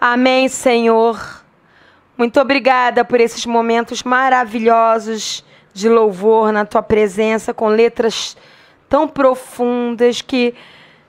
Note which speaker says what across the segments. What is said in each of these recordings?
Speaker 1: Amém, Senhor. Muito obrigada por esses momentos maravilhosos de louvor na Tua presença, com letras tão profundas que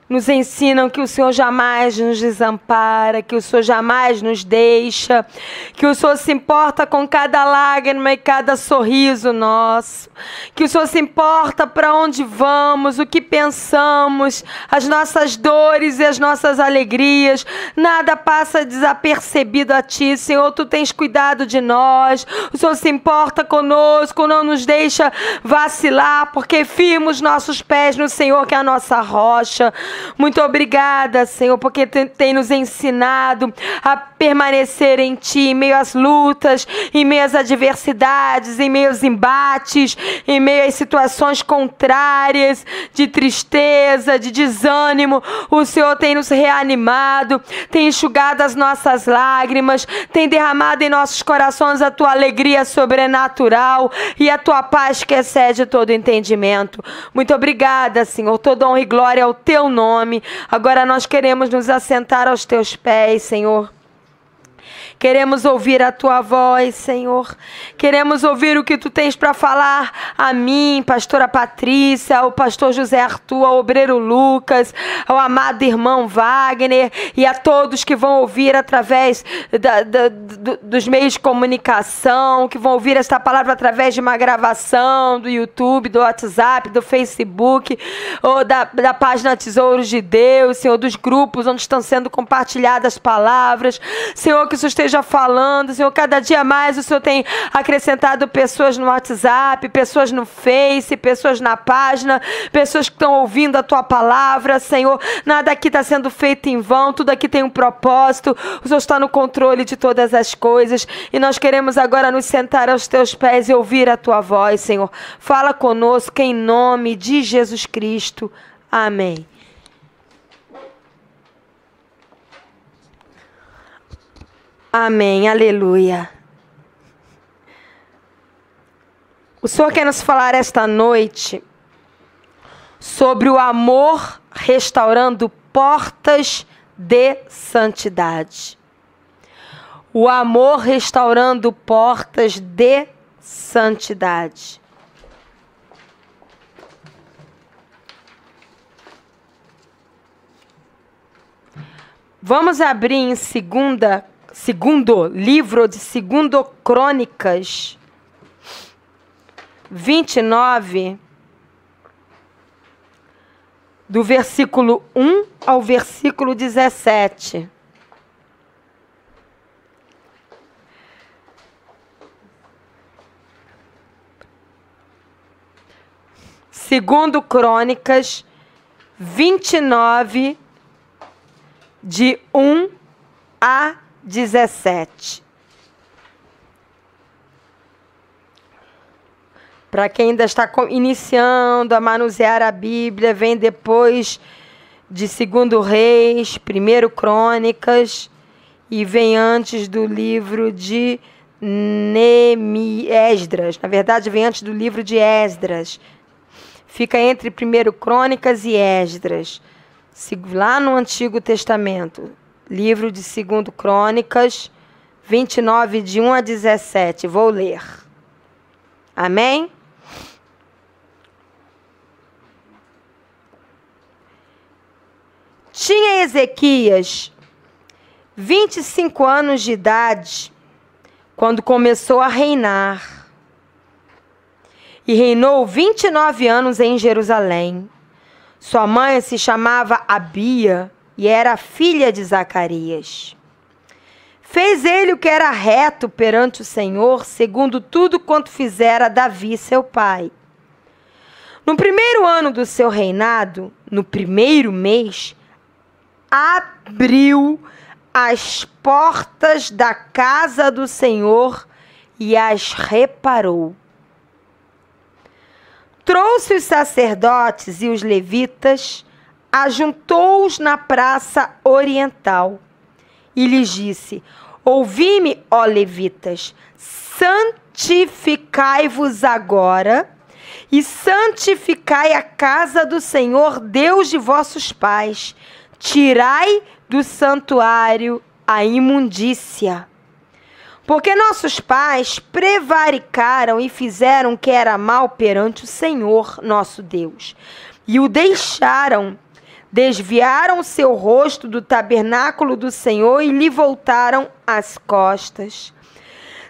Speaker 1: nos ensinam que o Senhor jamais nos desampara, que o Senhor jamais nos deixa, que o Senhor se importa com cada lágrima e cada sorriso nosso, que o Senhor se importa para onde vamos, o que pensamos, as nossas dores e as nossas alegrias. Nada passa desapercebido a Ti, Senhor. Tu tens cuidado de nós, o Senhor se importa conosco, não nos deixa vacilar, porque firmos nossos pés no Senhor, que é a nossa rocha. Muito obrigada, Senhor, porque tem nos ensinado a permanecer em Ti, em meio às lutas, em meio às adversidades, em meio aos embates, em meio às situações contrárias, de tristeza, de desânimo. O Senhor tem nos reanimado, tem enxugado as nossas lágrimas, tem derramado em nossos corações a Tua alegria sobrenatural e a Tua paz que excede todo entendimento. Muito obrigada, Senhor. Toda honra e glória ao Teu nome. Agora nós queremos nos assentar aos Teus pés, Senhor. Queremos ouvir a Tua voz, Senhor. Queremos ouvir o que Tu tens para falar a mim, pastora Patrícia, ao pastor José Arthur, ao obreiro Lucas, ao amado irmão Wagner e a todos que vão ouvir através dos meios de comunicação, que vão ouvir esta palavra através de uma gravação do YouTube, do WhatsApp, do Facebook, ou da página Tesouros de Deus, Senhor, dos grupos onde estão sendo compartilhadas palavras. Senhor, que o Senhor esteja falando, Senhor, cada dia mais o Senhor tem acrescentado pessoas no WhatsApp, pessoas no Face, pessoas na página, pessoas que estão ouvindo a Tua palavra, Senhor. Nada aqui está sendo feito em vão, tudo aqui tem um propósito. O Senhor está no controle de todas as coisas e nós queremos agora nos sentar aos Teus pés e ouvir a Tua voz, Senhor. Fala conosco em nome de Jesus Cristo. Amém. Amém, aleluia. O Senhor quer nos falar esta noite sobre o amor restaurando portas de santidade. O amor restaurando portas de santidade. Vamos abrir em segundo livro de 2 Crônicas 29, do versículo 1 ao versículo 17. Segundo Crônicas 29, de 1 a 17. Para quem ainda está iniciando a manusear a Bíblia, vem depois de 2 Reis, 1 Crônicas e vem antes do livro de Esdras. Na verdade, vem antes do livro de Esdras. Fica entre 1 Crônicas e Esdras, lá no Antigo Testamento. Livro de 2 Crônicas, 29, de 1 a 17. Vou ler. Amém? Tinha Ezequias 25 anos de idade quando começou a reinar. E reinou 29 anos em Jerusalém. Sua mãe se chamava Abia e era filha de Zacarias. Fez ele o que era reto perante o Senhor, segundo tudo quanto fizera Davi, seu pai. No primeiro ano do seu reinado, no primeiro mês, abriu as portas da casa do Senhor e as reparou. Trouxe os sacerdotes e os levitas, ajuntou-os na praça oriental e lhes disse: ouvi-me, ó levitas, santificai-vos agora e santificai a casa do Senhor, Deus de vossos pais. Tirai do santuário a imundícia. Porque nossos pais prevaricaram e fizeram o que era mal perante o Senhor, nosso Deus, e o deixaram. Desviaram seu rosto do tabernáculo do Senhor e lhe voltaram as costas.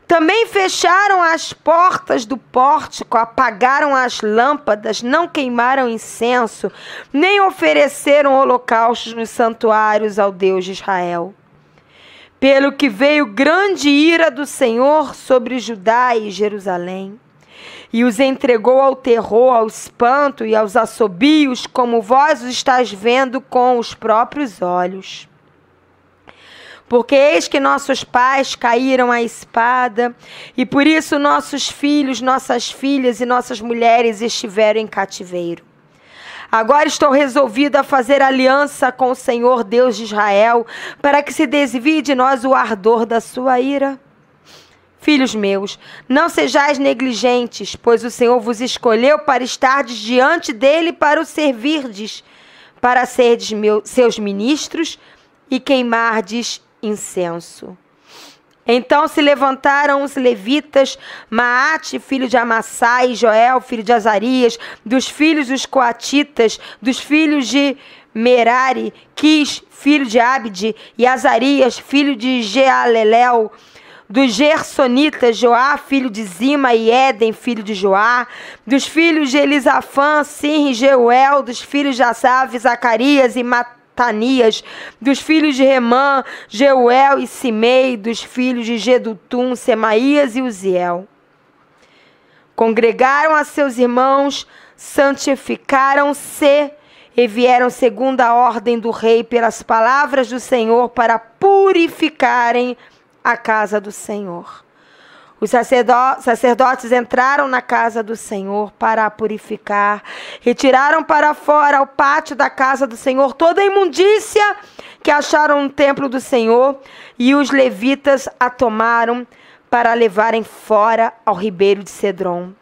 Speaker 1: Também fecharam as portas do pórtico, apagaram as lâmpadas, não queimaram incenso, nem ofereceram holocaustos nos santuários ao Deus de Israel. Pelo que veio grande ira do Senhor sobre Judá e Jerusalém, e os entregou ao terror, ao espanto e aos assobios, como vós os estáis vendo com os próprios olhos. Porque eis que nossos pais caíram à espada, e por isso nossos filhos, nossas filhas e nossas mulheres estiveram em cativeiro. Agora estou resolvido a fazer aliança com o Senhor Deus de Israel, para que se desvie de nós o ardor da sua ira. Filhos meus, não sejais negligentes, pois o Senhor vos escolheu para estardes diante dele para o servirdes, para serdes seus ministros e queimardes incenso. Então se levantaram os levitas, Maate, filho de Amassai, e Joel, filho de Azarias, dos filhos dos coatitas, dos filhos de Merari, Quis, filho de Abde, e Azarias, filho de Jealelel, dos Gersonitas, Joá, filho de Zima, e Éden, filho de Joá, dos filhos de Elisafã, Sim e Jeuel, dos filhos de Asaf, Zacarias e Matanias, dos filhos de Remã, Jeuel e Simei, dos filhos de Gedutum, Semaías e Uziel. Congregaram a seus irmãos, santificaram-se e vieram segundo a ordem do rei pelas palavras do Senhor para purificarem a casa do Senhor. Os sacerdotes entraram na casa do Senhor para a purificar, retiraram para fora ao pátio da casa do Senhor toda a imundícia que acharam no templo do Senhor, e os levitas a tomaram para levarem fora ao ribeiro de Cedron.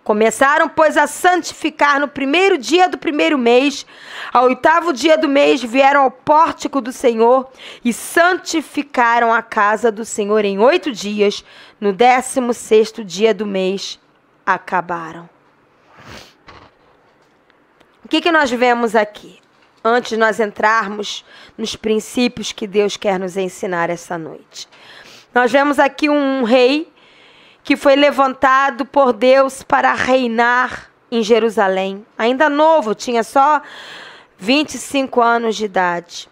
Speaker 1: Começaram, pois, a santificar no primeiro dia do primeiro mês. Ao 8º dia do mês vieram ao pórtico do Senhor e santificaram a casa do Senhor em 8 dias. No 16º dia do mês acabaram. O que nós vemos aqui? Antes de nós entrarmos nos princípios que Deus quer nos ensinar essa noite. Nós vemos aqui um rei que foi levantado por Deus para reinar em Jerusalém. Ainda novo, tinha só 25 anos de idade.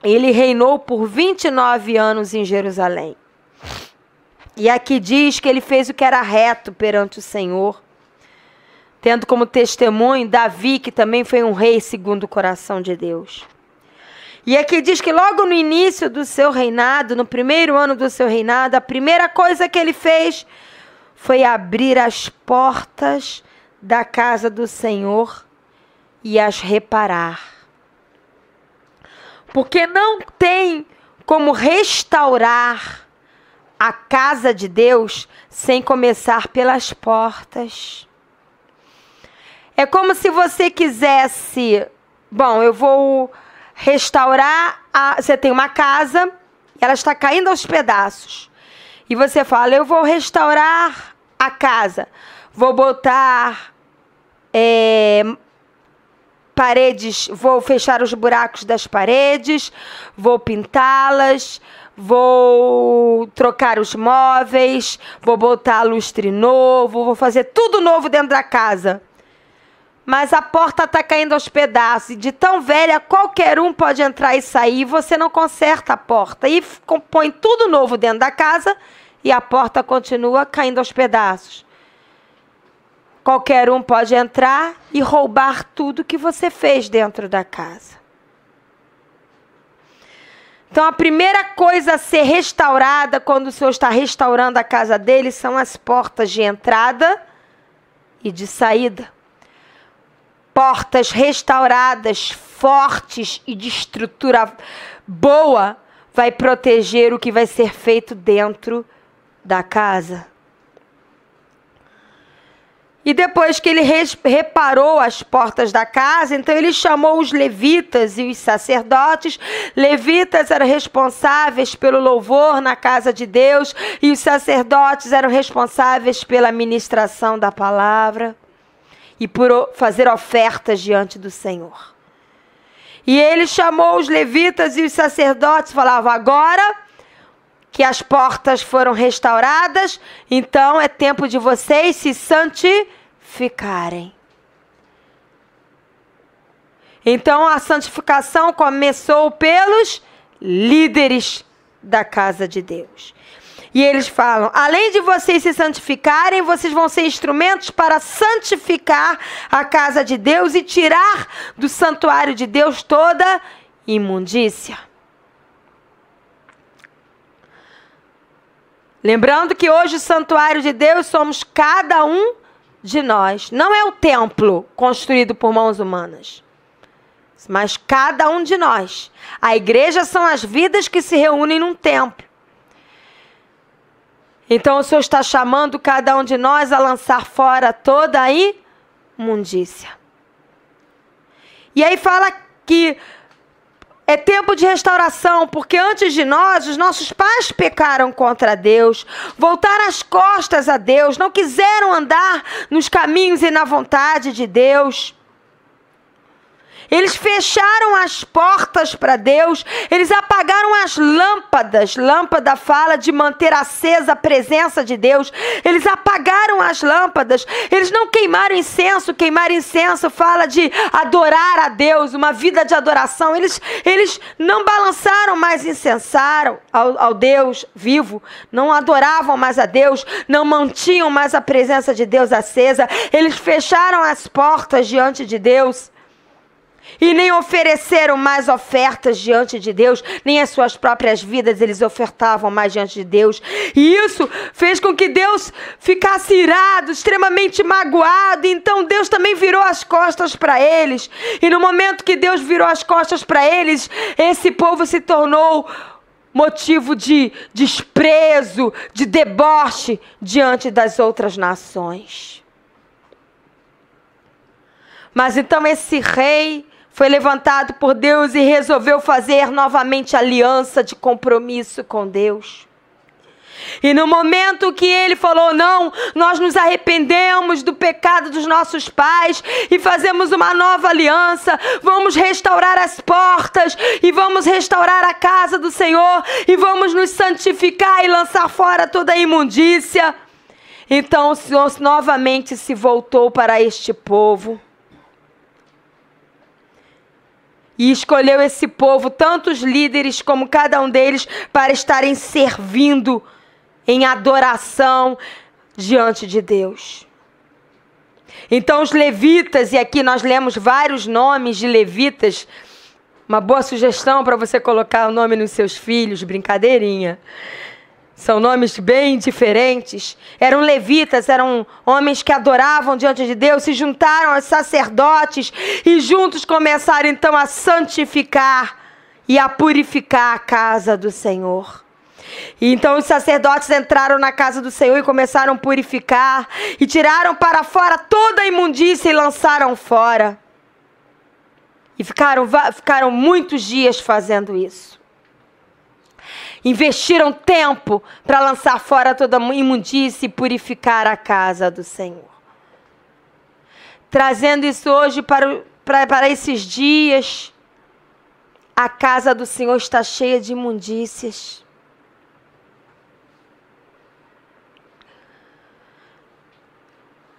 Speaker 1: Ele reinou por 29 anos em Jerusalém. E aqui diz que ele fez o que era reto perante o Senhor, tendo como testemunho Davi, que também foi um rei segundo o coração de Deus. E aqui diz que logo no início do seu reinado, no primeiro ano do seu reinado, a primeira coisa que ele fez foi abrir as portas da casa do Senhor e as reparar. Porque não tem como restaurar a casa de Deus sem começar pelas portas. É como se você quisesse, bom, eu vou restaurar, você tem uma casa, ela está caindo aos pedaços. E você fala, eu vou restaurar a casa. Vou botar paredes, vou fechar os buracos das paredes, vou pintá-las, vou trocar os móveis, vou botar lustre novo, vou fazer tudo novo dentro da casa. Mas a porta está caindo aos pedaços. E de tão velha, qualquer um pode entrar e sair. E você não conserta a porta. E põe tudo novo dentro da casa. E a porta continua caindo aos pedaços. Qualquer um pode entrar e roubar tudo que você fez dentro da casa. Então a primeira coisa a ser restaurada quando o Senhor está restaurando a casa dele são as portas de entrada e de saída. Portas restauradas, fortes e de estrutura boa, vai proteger o que vai ser feito dentro da casa. E depois que ele reparou as portas da casa, então ele chamou os levitas e os sacerdotes. Levitas eram responsáveis pelo louvor na casa de Deus e os sacerdotes eram responsáveis pela ministração da palavra e por fazer ofertas diante do Senhor. E ele chamou os levitas e os sacerdotes e falava: agora que as portas foram restauradas, então é tempo de vocês se santificarem. Então a santificação começou pelos líderes da casa de Deus. E eles falam: além de vocês se santificarem, vocês vão ser instrumentos para santificar a casa de Deus e tirar do santuário de Deus toda imundícia. Lembrando que hoje o santuário de Deus somos cada um de nós. Não é o templo construído por mãos humanas, mas cada um de nós. A igreja são as vidas que se reúnem num templo. Então o Senhor está chamando cada um de nós a lançar fora toda a imundícia. E aí fala que é tempo de restauração, porque antes de nós, os nossos pais pecaram contra Deus, voltaram as costas a Deus, não quiseram andar nos caminhos e na vontade de Deus. Eles fecharam as portas para Deus, eles apagaram as lâmpadas. Lâmpada fala de manter acesa a presença de Deus. Eles apagaram as lâmpadas, eles não queimaram incenso. Queimar incenso fala de adorar a Deus, uma vida de adoração. Eles não balançaram mais incensaram ao Deus vivo, não adoravam mais a Deus, não mantinham mais a presença de Deus acesa. Eles fecharam as portas diante de Deus. E nem ofereceram mais ofertas diante de Deus, nem as suas próprias vidas eles ofertavam mais diante de Deus. E isso fez com que Deus ficasse irado, extremamente magoado. Então Deus também virou as costas para eles. E no momento que Deus virou as costas para eles, esse povo se tornou motivo de desprezo, de deboche diante das outras nações. Mas então esse rei foi levantado por Deus e resolveu fazer novamente aliança de compromisso com Deus. E no momento que ele falou: não, nós nos arrependemos do pecado dos nossos pais e fazemos uma nova aliança, vamos restaurar as portas e vamos restaurar a casa do Senhor e vamos nos santificar e lançar fora toda a imundícia. Então o Senhor novamente se voltou para este povo. E escolheu esse povo, tantos líderes como cada um deles, para estarem servindo em adoração diante de Deus. Então os levitas, e aqui nós lemos vários nomes de levitas, uma boa sugestão para você colocar o nome nos seus filhos, brincadeirinha. São nomes bem diferentes. Eram levitas, eram homens que adoravam diante de Deus, se juntaram aos sacerdotes e juntos começaram então a santificar e a purificar a casa do Senhor. E então os sacerdotes entraram na casa do Senhor e começaram a purificar e tiraram para fora toda a imundícia e lançaram fora. E ficaram muitos dias fazendo isso. Investiram tempo para lançar fora toda a imundícia e purificar a casa do Senhor. Trazendo isso hoje para esses dias, a casa do Senhor está cheia de imundícias.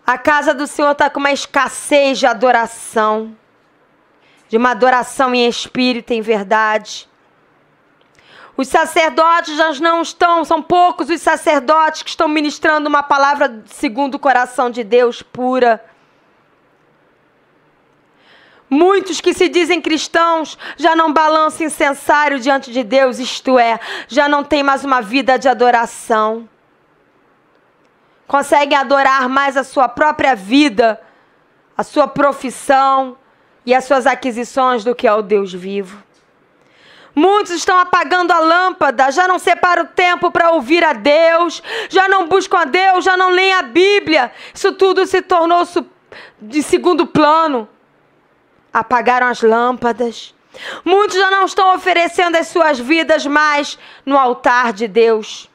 Speaker 1: A casa do Senhor está com uma escassez de adoração, de uma adoração em espírito e em verdade. Os sacerdotes já não estão, são poucos os sacerdotes que estão ministrando uma palavra segundo o coração de Deus pura. Muitos que se dizem cristãos já não balançam incensário diante de Deus, isto é, já não tem mais uma vida de adoração. Conseguem adorar mais a sua própria vida, a sua profissão e as suas aquisições do que ao Deus vivo. Muitos estão apagando a lâmpada, já não separam o tempo para ouvir a Deus, já não buscam a Deus, já não leem a Bíblia. Isso tudo se tornou de segundo plano. Apagaram as lâmpadas. Muitos já não estão oferecendo as suas vidas mais no altar de Deus.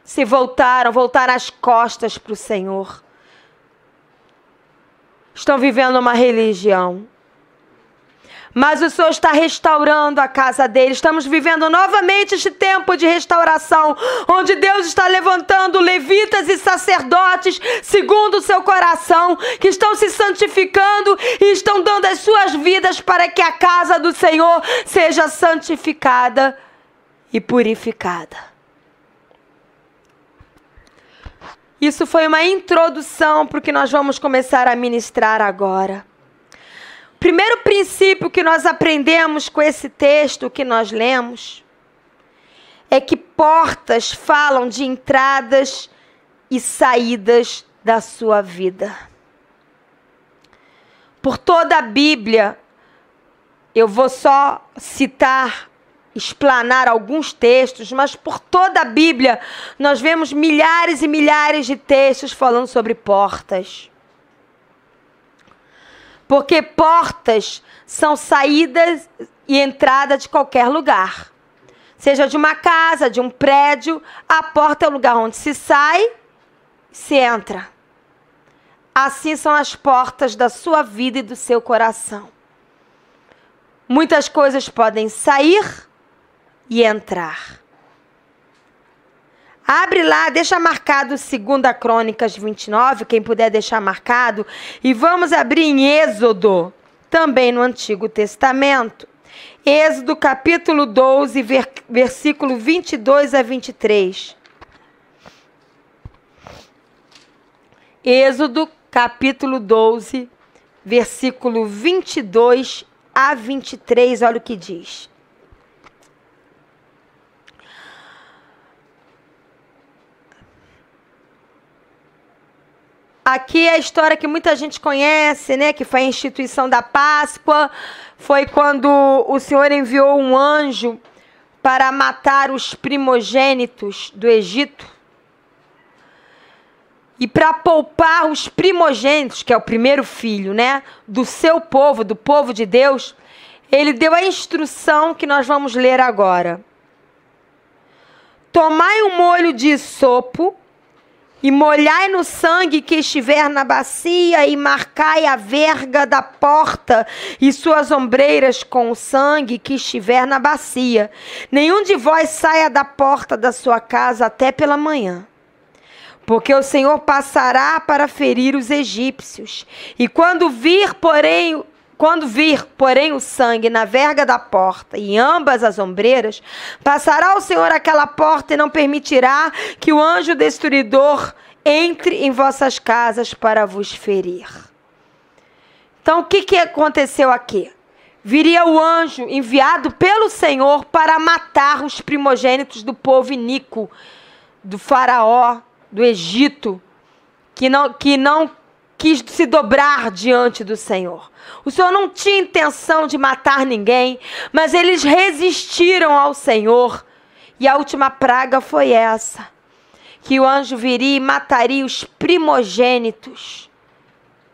Speaker 1: Se voltaram as costas para o Senhor. Estão vivendo uma religião. Mas o Senhor está restaurando a casa dele. Estamos vivendo novamente este tempo de restauração, onde Deus está levantando levitas e sacerdotes segundo o seu coração, que estão se santificando e estão dando as suas vidas para que a casa do Senhor seja santificada e purificada. Isso foi uma introdução para o que nós vamos começar a ministrar agora. Primeiro princípio que nós aprendemos com esse texto que nós lemos é que portas falam de entradas e saídas da sua vida. Por toda a Bíblia, eu vou só explanar alguns textos, mas por toda a Bíblia nós vemos milhares e milhares de textos falando sobre portas. Porque portas são saídas e entrada de qualquer lugar. Seja de uma casa, de um prédio, a porta é o lugar onde se sai e se entra. Assim são as portas da sua vida e do seu coração. Muitas coisas podem sair e entrar. Abre lá, deixa marcado 2 Crônicas 29, quem puder deixar marcado. E vamos abrir em Êxodo, também no Antigo Testamento. Êxodo capítulo 12, versículo 22 a 23. Êxodo capítulo 12, versículo 22 a 23, olha o que diz. Aqui é a história que muita gente conhece, né? Que foi a instituição da Páscoa. Foi quando o Senhor enviou um anjo para matar os primogênitos do Egito. E para poupar os primogênitos, que é o primeiro filho, né? Do seu povo, do povo de Deus, ele deu a instrução que nós vamos ler agora. Tomai um molho de sopo e molhai no sangue que estiver na bacia, e marcai a verga da porta e suas ombreiras com o sangue que estiver na bacia. Nenhum de vós saia da porta da sua casa até pela manhã. Porque o Senhor passará para ferir os egípcios. E quando vir, porém, o sangue na verga da porta e em ambas as ombreiras, passará o Senhor aquela porta e não permitirá que o anjo destruidor entre em vossas casas para vos ferir. Então, o que aconteceu aqui? Viria o anjo enviado pelo Senhor para matar os primogênitos do povo iníquo, do faraó, do Egito, que não quis se dobrar diante do Senhor. O Senhor não tinha intenção de matar ninguém, mas eles resistiram ao Senhor. E a última praga foi essa, que o anjo viria e mataria os primogênitos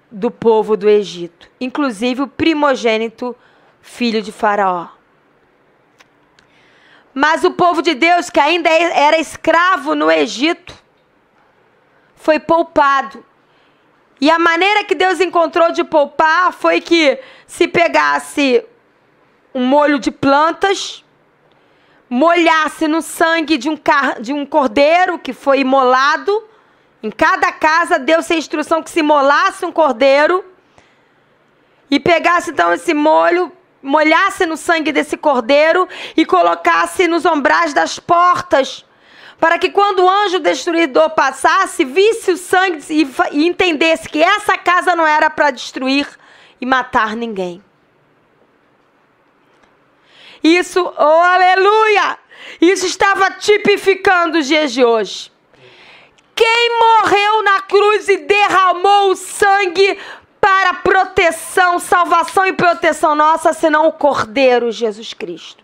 Speaker 1: do povo do Egito, inclusive o primogênito filho de Faraó. Mas o povo de Deus, que ainda era escravo no Egito, foi poupado. E a maneira que Deus encontrou de poupar foi que se pegasse um molho de plantas, molhasse no sangue de um cordeiro que foi imolado. Em cada casa deu-se a instrução que se imolasse um cordeiro. E pegasse então esse molho, molhasse no sangue desse cordeiro e colocasse nos ombrais das portas, para que quando o anjo destruidor passasse, visse o sangue e entendesse que essa casa não era para destruir e matar ninguém. Isso, oh aleluia! Isso estava tipificando os dias de hoje. Quem morreu na cruz e derramou o sangue para proteção, salvação e proteção nossa, senão o Cordeiro Jesus Cristo.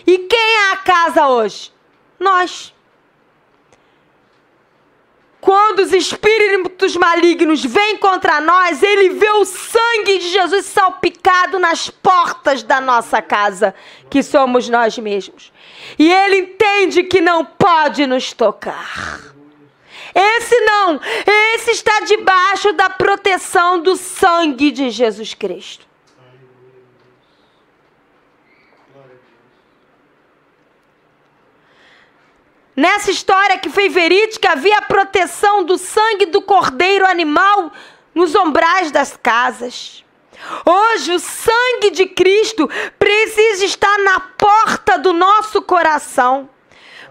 Speaker 1: E quem é a casa hoje? Nós. Quando os espíritos malignos vêm contra nós, ele vê o sangue de Jesus salpicado nas portas da nossa casa, que somos nós mesmos. E ele entende que não pode nos tocar. Esse não, esse está debaixo da proteção do sangue de Jesus Cristo. Nessa história que foi verídica, havia a proteção do sangue do cordeiro animal nos umbrais das casas. Hoje, o sangue de Cristo precisa estar na porta do nosso coração,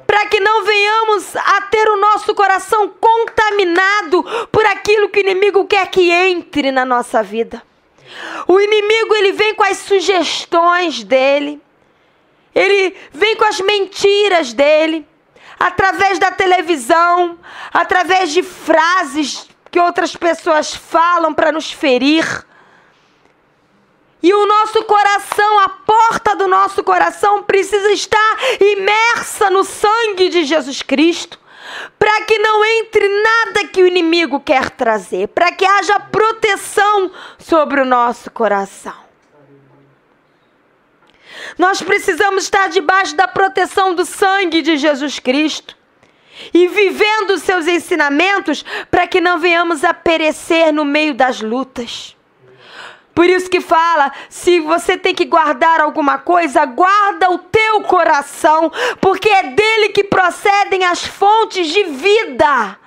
Speaker 1: para que não venhamos a ter o nosso coração contaminado por aquilo que o inimigo quer que entre na nossa vida. O inimigo, ele vem com as sugestões dele, ele vem com as mentiras dele, através da televisão, através de frases que outras pessoas falam para nos ferir. E o nosso coração, a porta do nosso coração precisa estar imersa no sangue de Jesus Cristo, para que não entre nada que o inimigo quer trazer, para que haja proteção sobre o nosso coração. Nós precisamos estar debaixo da proteção do sangue de Jesus Cristo e vivendo os seus ensinamentos para que não venhamos a perecer no meio das lutas. Por isso que fala, se você tem que guardar alguma coisa, guarda o teu coração, porque é dele que procedem as fontes de vida.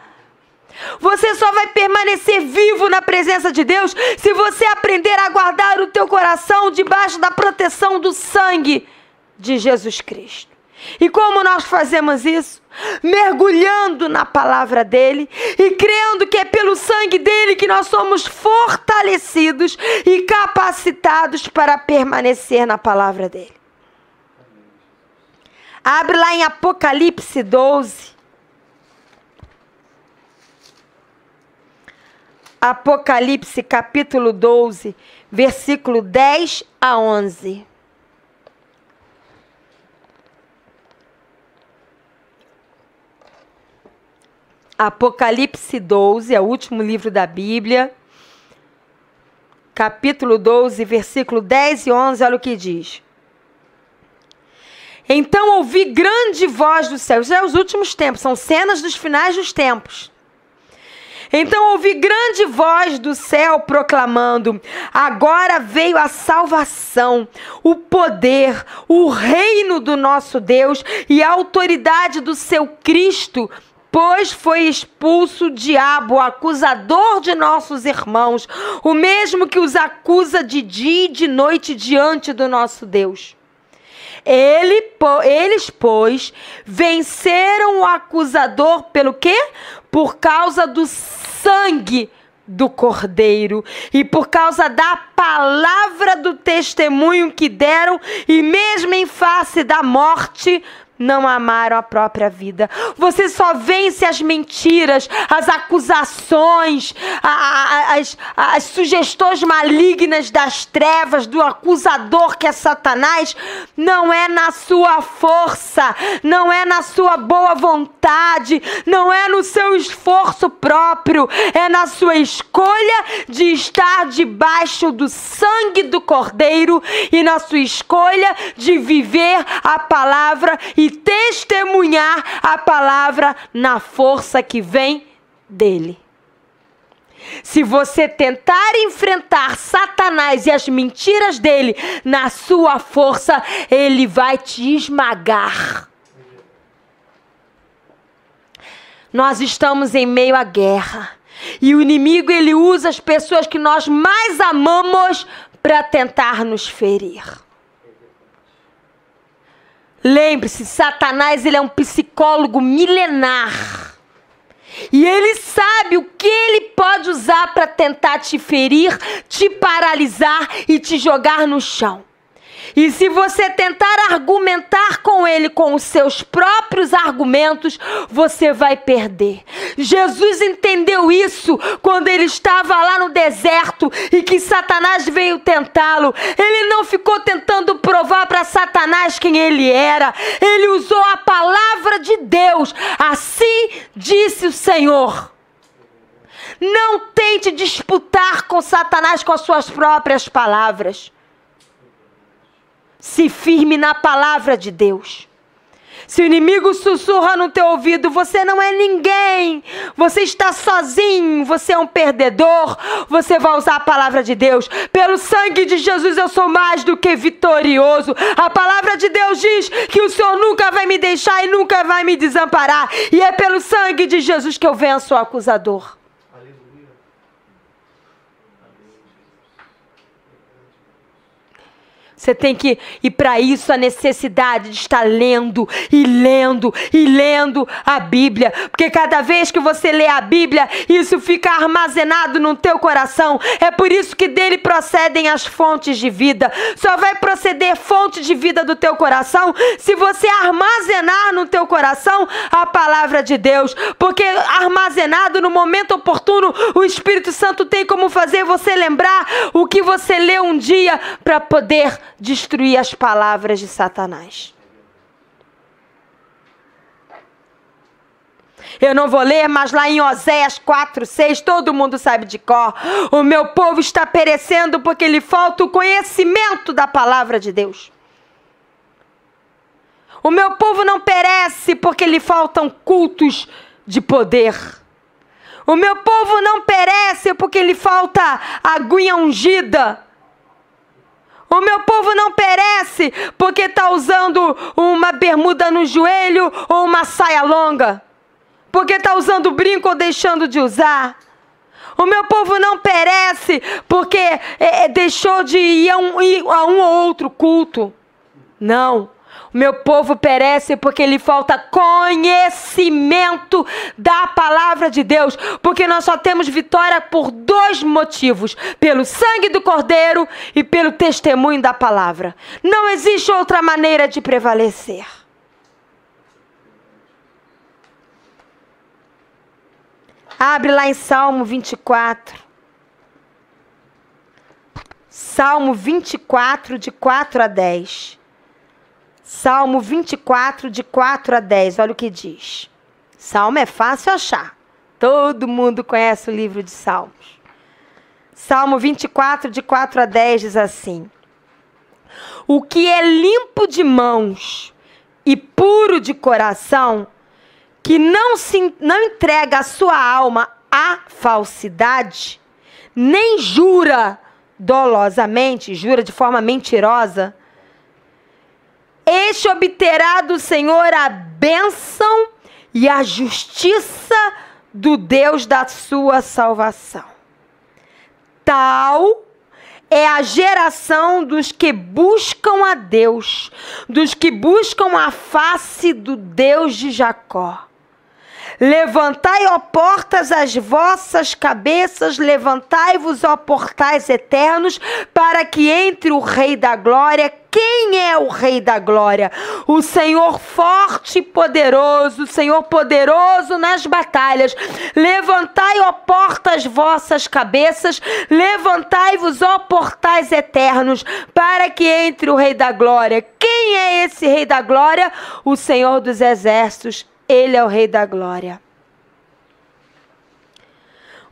Speaker 1: Você só vai permanecer vivo na presença de Deus se você aprender a guardar o teu coração debaixo da proteção do sangue de Jesus Cristo. E como nós fazemos isso? Mergulhando na palavra dele e crendo que é pelo sangue dele que nós somos fortalecidos e capacitados para permanecer na palavra dele. Abre lá em Apocalipse 12. Apocalipse capítulo 12, versículo 10 a 11. Apocalipse 12, é o último livro da Bíblia. Capítulo 12, versículo 10 e 11, olha o que diz. Então ouvi grande voz do céu. Já é os últimos tempos, são cenas dos finais dos tempos. Então ouvi grande voz do céu proclamando: agora veio a salvação, o poder, o reino do nosso Deus e a autoridade do seu Cristo, pois foi expulso o diabo, o acusador de nossos irmãos, o mesmo que os acusa de dia e de noite diante do nosso Deus. Eles, pois, venceram o acusador pelo quê? Por causa do sangue do Cordeiro e por causa da palavra do testemunho que deram, e mesmo em face da morte, não amaram a própria vida. Você só vence as mentiras, as acusações, as sugestões malignas das trevas, do acusador que é Satanás, não é na sua força, não é na sua boa vontade, não é no seu esforço próprio, é na sua escolha de estar debaixo do sangue do Cordeiro e na sua escolha de viver a palavra e testemunhar a palavra na força que vem dele. Se você tentar enfrentar Satanás e as mentiras dele na sua força, ele vai te esmagar. Nós estamos em meio à guerra. E o inimigo, ele usa as pessoas que nós mais amamos para tentar nos ferir. Lembre-se, Satanás, ele é um psicólogo milenar. E ele sabe o que ele pode usar para tentar te ferir, te paralisar e te jogar no chão. E se você tentar argumentar com ele com os seus próprios argumentos, você vai perder. Jesus entendeu isso quando ele estava lá no deserto e que Satanás veio tentá-lo. Ele não ficou tentando provar para Satanás quem ele era. Ele usou a palavra de Deus. Assim disse o Senhor. Não tente disputar com Satanás com as suas próprias palavras. Se firme na palavra de Deus. Se o inimigo sussurra no teu ouvido, você não é ninguém, você está sozinho, você é um perdedor, você vai usar a palavra de Deus. Pelo sangue de Jesus eu sou mais do que vitorioso. A palavra de Deus diz que o Senhor nunca vai me deixar e nunca vai me desamparar. E é pelo sangue de Jesus que eu venço o acusador. Você tem que, e para isso a necessidade de estar lendo e lendo e lendo a Bíblia. Porque cada vez que você lê a Bíblia, isso fica armazenado no teu coração. É por isso que dele procedem as fontes de vida. Só vai proceder fonte de vida do teu coração se você armazenar no teu coração a palavra de Deus. Porque armazenado no momento oportuno, o Espírito Santo tem como fazer você lembrar o que você leu um dia para poder destruir as palavras de Satanás. Eu não vou ler, mas lá em Oséias 4:6, todo mundo sabe de cor. O meu povo está perecendo porque lhe falta o conhecimento da palavra de Deus. O meu povo não perece porque lhe faltam cultos de poder. O meu povo não perece porque lhe falta aguinha ungida. O meu povo não perece porque está usando uma bermuda no joelho ou uma saia longa. Porque está usando brinco ou deixando de usar. O meu povo não perece porque deixou de ir a um ou outro culto. Não. O meu povo perece porque lhe falta conhecimento da palavra de Deus. Porque nós só temos vitória por dois motivos. Pelo sangue do Cordeiro e pelo testemunho da palavra. Não existe outra maneira de prevalecer. Abre lá em Salmo 24. Salmo 24, de 4 a 10. Salmo 24, de 4 a 10. Olha o que diz. Salmo é fácil achar. Todo mundo conhece o livro de Salmos. Salmo 24, de 4 a 10 diz assim. O que é limpo de mãos e puro de coração, que não entrega a sua alma à falsidade, nem jura dolosamente, jura de forma mentirosa, este obterá do Senhor a bênção e a justiça do Deus da sua salvação. Tal é a geração dos que buscam a Deus, dos que buscam a face do Deus de Jacó. Levantai, ó portas, as vossas cabeças, levantai-vos, ó portais eternos, para que entre o Rei da Glória. Quem é o Rei da Glória? O Senhor forte e poderoso, o Senhor poderoso nas batalhas. Levantai, ó portas, vossas cabeças, levantai-vos, ó portais eternos, para que entre o Rei da Glória. Quem é esse Rei da Glória? O Senhor dos Exércitos. Ele é o Rei da Glória.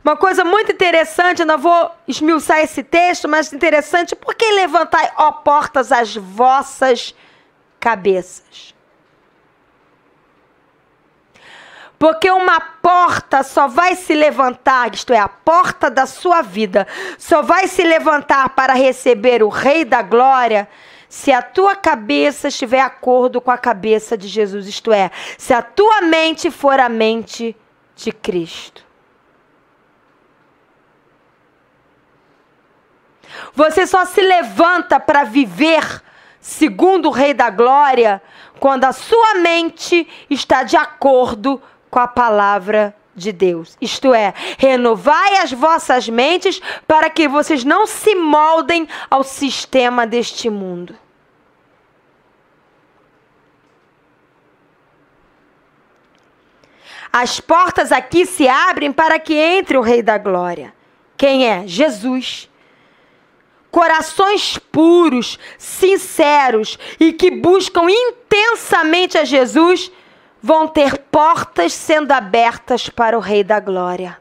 Speaker 1: Uma coisa muito interessante, eu não vou esmiuçar esse texto, mas interessante, por que levantai, ó portas, as vossas cabeças? Porque uma porta só vai se levantar, isto é, a porta da sua vida, só vai se levantar para receber o Rei da Glória, se a tua cabeça estiver de acordo com a cabeça de Jesus, isto é, se a tua mente for a mente de Cristo. Você só se levanta para viver segundo o Rei da Glória quando a sua mente está de acordo com a palavra de Deus. Isto é, renovai as vossas mentes para que vocês não se moldem ao sistema deste mundo. As portas aqui se abrem para que entre o Rei da Glória. Quem é? Jesus. Corações puros, sinceros e que buscam intensamente a Jesus vão ter portas sendo abertas para o Rei da Glória.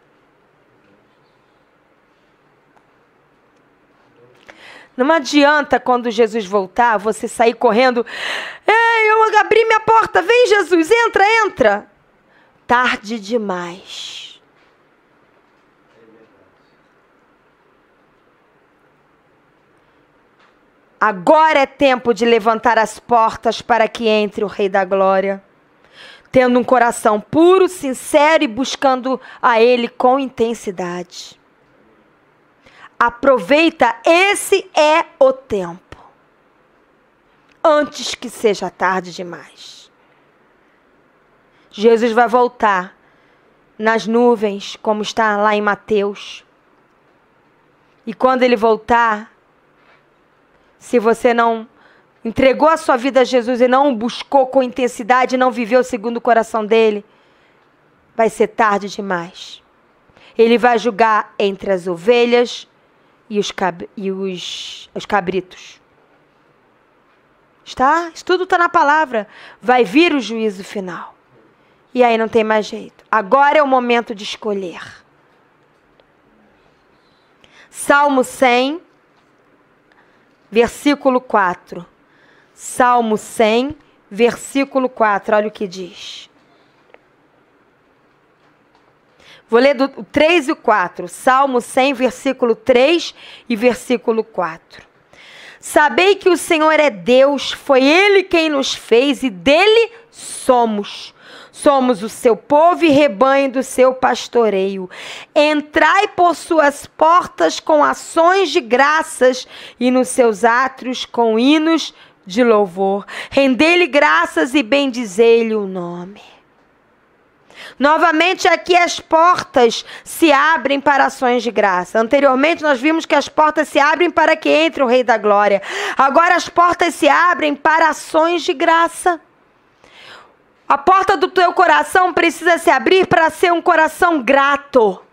Speaker 1: Não adianta quando Jesus voltar, você sair correndo. Ei, eu abri minha porta, vem Jesus, entra, entra. Tarde demais. Agora é tempo de levantar as portas para que entre o Rei da Glória, tendo um coração puro, sincero e buscando a Ele com intensidade. Aproveita, esse é o tempo, antes que seja tarde demais. Jesus vai voltar nas nuvens, como está lá em Mateus. E quando Ele voltar, se você não entregou a sua vida a Jesus e não o buscou com intensidade, não viveu segundo o coração dele, vai ser tarde demais. Ele vai julgar entre as ovelhas e os cabritos. Isso tudo está na palavra. Vai vir o juízo final. E aí não tem mais jeito. Agora é o momento de escolher. Salmo 100, versículo 4. Salmo 100, versículo 4. Olha o que diz. Vou ler do 3 e o 4. Salmo 100, versículo 3 e versículo 4. Sabei que o Senhor é Deus, foi Ele quem nos fez e dele somos. Somos o seu povo e rebanho do seu pastoreio. Entrai por suas portas com ações de graças e nos seus átrios com hinos de louvor. Rendei-lhe graças e bendizei-lhe o nome. Novamente aqui as portas se abrem para ações de graça. Anteriormente nós vimos que as portas se abrem para que entre o Rei da Glória. Agora as portas se abrem para ações de graça. A porta do teu coração precisa se abrir para ser um coração grato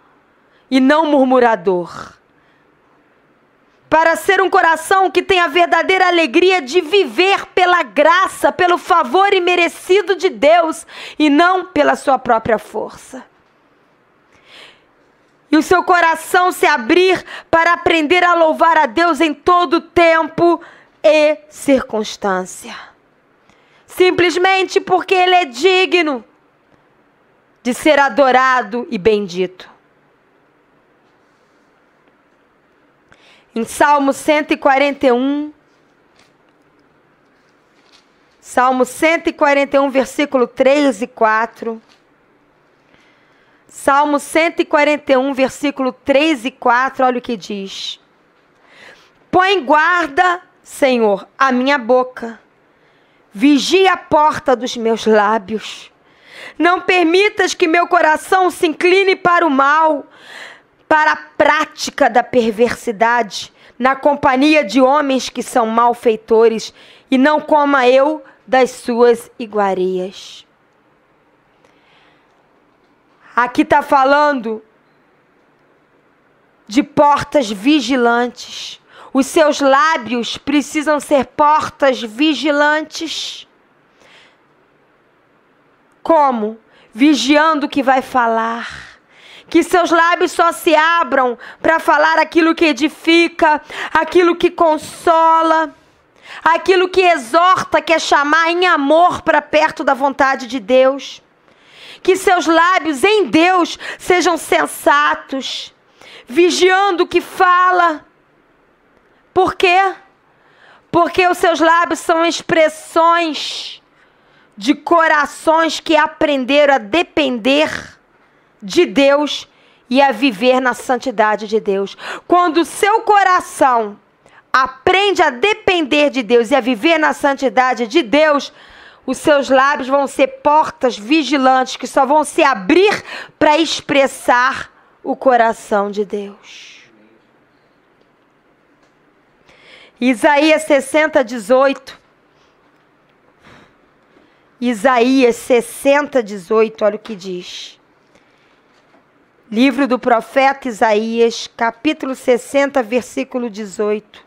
Speaker 1: e não murmurador. Para ser um coração que tem a verdadeira alegria de viver pela graça, pelo favor imerecido de Deus e não pela sua própria força. E o seu coração se abrir para aprender a louvar a Deus em todo tempo e circunstância. Simplesmente porque Ele é digno de ser adorado e bendito. Em Salmo 141, Salmo 141, versículo 3 e 4. Salmo 141, versículo 3 e 4, olha o que diz. Põe em guarda, Senhor, a minha boca. Vigia a porta dos meus lábios. Não permitas que meu coração se incline para o mal, para a prática da perversidade, na companhia de homens que são malfeitores, e não coma eu das suas iguarias. Aqui está falando de portas vigilantes. Os seus lábios precisam ser portas vigilantes. Como? Vigiando o que vai falar. Que seus lábios só se abram para falar aquilo que edifica, aquilo que consola, aquilo que exorta, que é chamar em amor para perto da vontade de Deus. Que seus lábios em Deus sejam sensatos, vigiando o que fala. Por quê? Porque os seus lábios são expressões de corações que aprenderam a depender de Deus e a viver na santidade de Deus. Quando o seu coração aprende a depender de Deus e a viver na santidade de Deus, os seus lábios vão ser portas vigilantes que só vão se abrir para expressar o coração de Deus. Isaías 60, 18. Isaías 60, 18, olha o que diz. Livro do profeta Isaías, capítulo 60, versículo 18.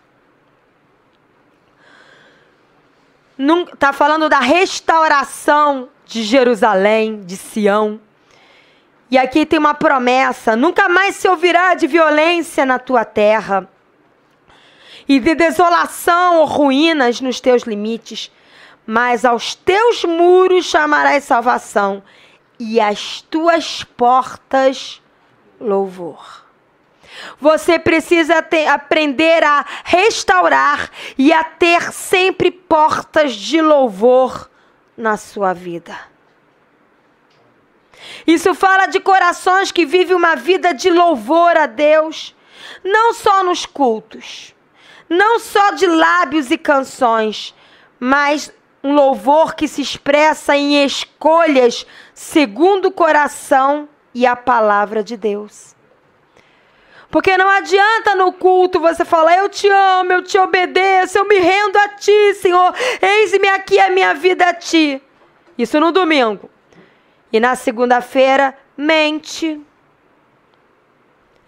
Speaker 1: Está falando da restauração de Jerusalém, de Sião. E aqui tem uma promessa: nunca mais se ouvirá de violência na tua terra, e de desolação ou ruínas nos teus limites, mas aos teus muros chamarás salvação, e às tuas portas louvor. Você precisa aprender a restaurar e a ter sempre portas de louvor na sua vida. Isso fala de corações que vivem uma vida de louvor a Deus, não só nos cultos, não só de lábios e canções, mas um louvor que se expressa em escolhas segundo o coração e a palavra de Deus. Porque não adianta no culto você falar: eu te amo, eu te obedeço, eu me rendo a ti, Senhor, eis-me aqui a minha vida a ti. Isso no domingo. E na segunda-feira, mente,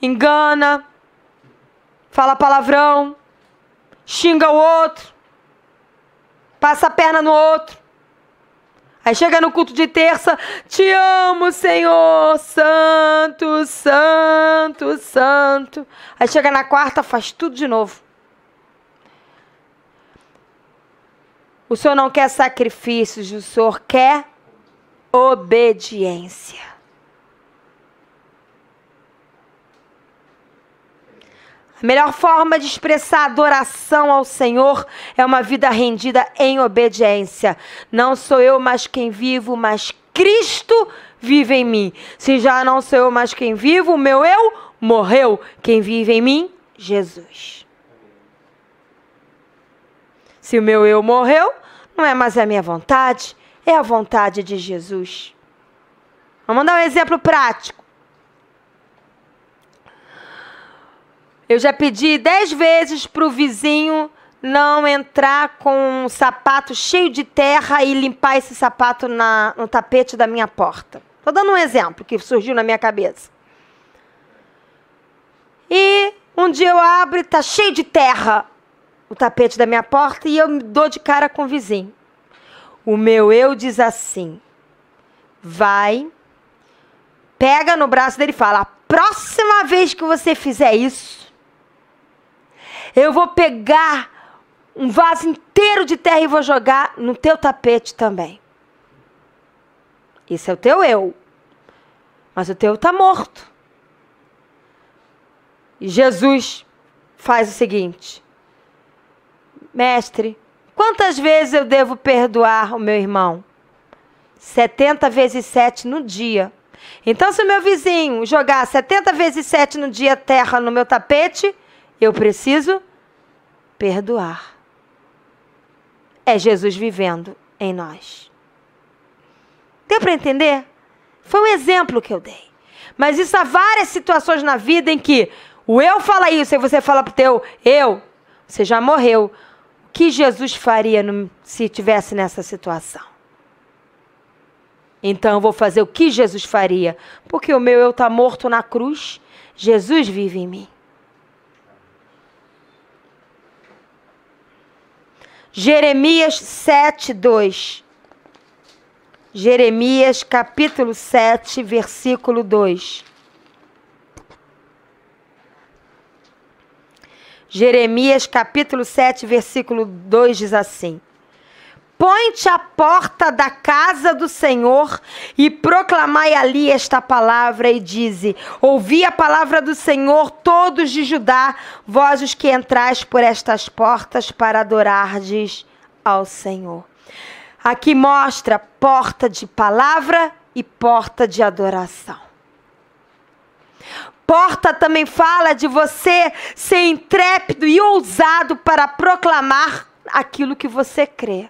Speaker 1: engana, fala palavrão, xinga o outro, passa a perna no outro. Aí chega no culto de terça: te amo, Senhor, santo, santo, santo. Aí chega na quarta, faz tudo de novo. O Senhor não quer sacrifícios, o Senhor quer obediência. A melhor forma de expressar adoração ao Senhor é uma vida rendida em obediência. Não sou eu mais quem vivo, mas Cristo vive em mim. Se já não sou eu mais quem vivo, o meu eu morreu. Quem vive em mim? Jesus. Se o meu eu morreu, não é mais a minha vontade, é a vontade de Jesus. Vamos dar um exemplo prático. Eu já pedi 10 vezes para o vizinho não entrar com um sapato cheio de terra e limpar esse sapato no tapete da minha porta. Estou dando um exemplo que surgiu na minha cabeça. E um dia eu abro e está cheio de terra o tapete da minha porta e eu me dou de cara com o vizinho. O meu eu diz assim: vai, pega no braço dele e fala: a próxima vez que você fizer isso, eu vou pegar um vaso inteiro de terra e vou jogar no teu tapete também. Esse é o teu eu. Mas o teu está morto. E Jesus faz o seguinte: mestre, quantas vezes eu devo perdoar o meu irmão? 70 vezes 7 no dia. Então, se o meu vizinho jogar 70 vezes 7 no dia terra no meu tapete, eu preciso perdoar. É Jesus vivendo em nós. Deu para entender? Foi um exemplo que eu dei. Mas isso há várias situações na vida em que o eu fala isso e você fala para o teu eu, você já morreu. O que Jesus faria se estivesse nessa situação? Então eu vou fazer o que Jesus faria, porque o meu eu está morto na cruz, Jesus vive em mim. Jeremias 7, 2. Jeremias capítulo 7, versículo 2. Jeremias capítulo 7, versículo 2 diz assim: põe-te à porta da casa do Senhor e proclamai ali esta palavra e dize: ouvi a palavra do Senhor, todos de Judá, vós os que entrais por estas portas para adorardes ao Senhor. Aqui mostra porta de palavra e porta de adoração. Porta também fala de você ser intrépido e ousado para proclamar aquilo que você crê.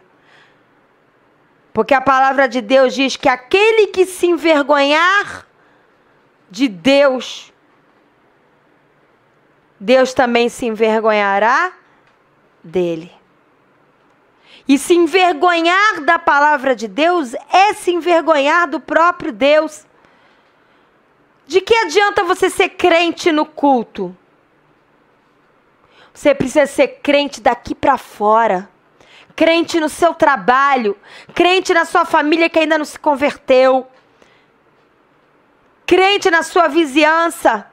Speaker 1: Porque a palavra de Deus diz que aquele que se envergonhar de Deus, Deus também se envergonhará dele. E se envergonhar da palavra de Deus é se envergonhar do próprio Deus. De que adianta você ser crente no culto? Você precisa ser crente daqui para fora. Crente no seu trabalho. Crente na sua família que ainda não se converteu. Crente na sua vizinhança.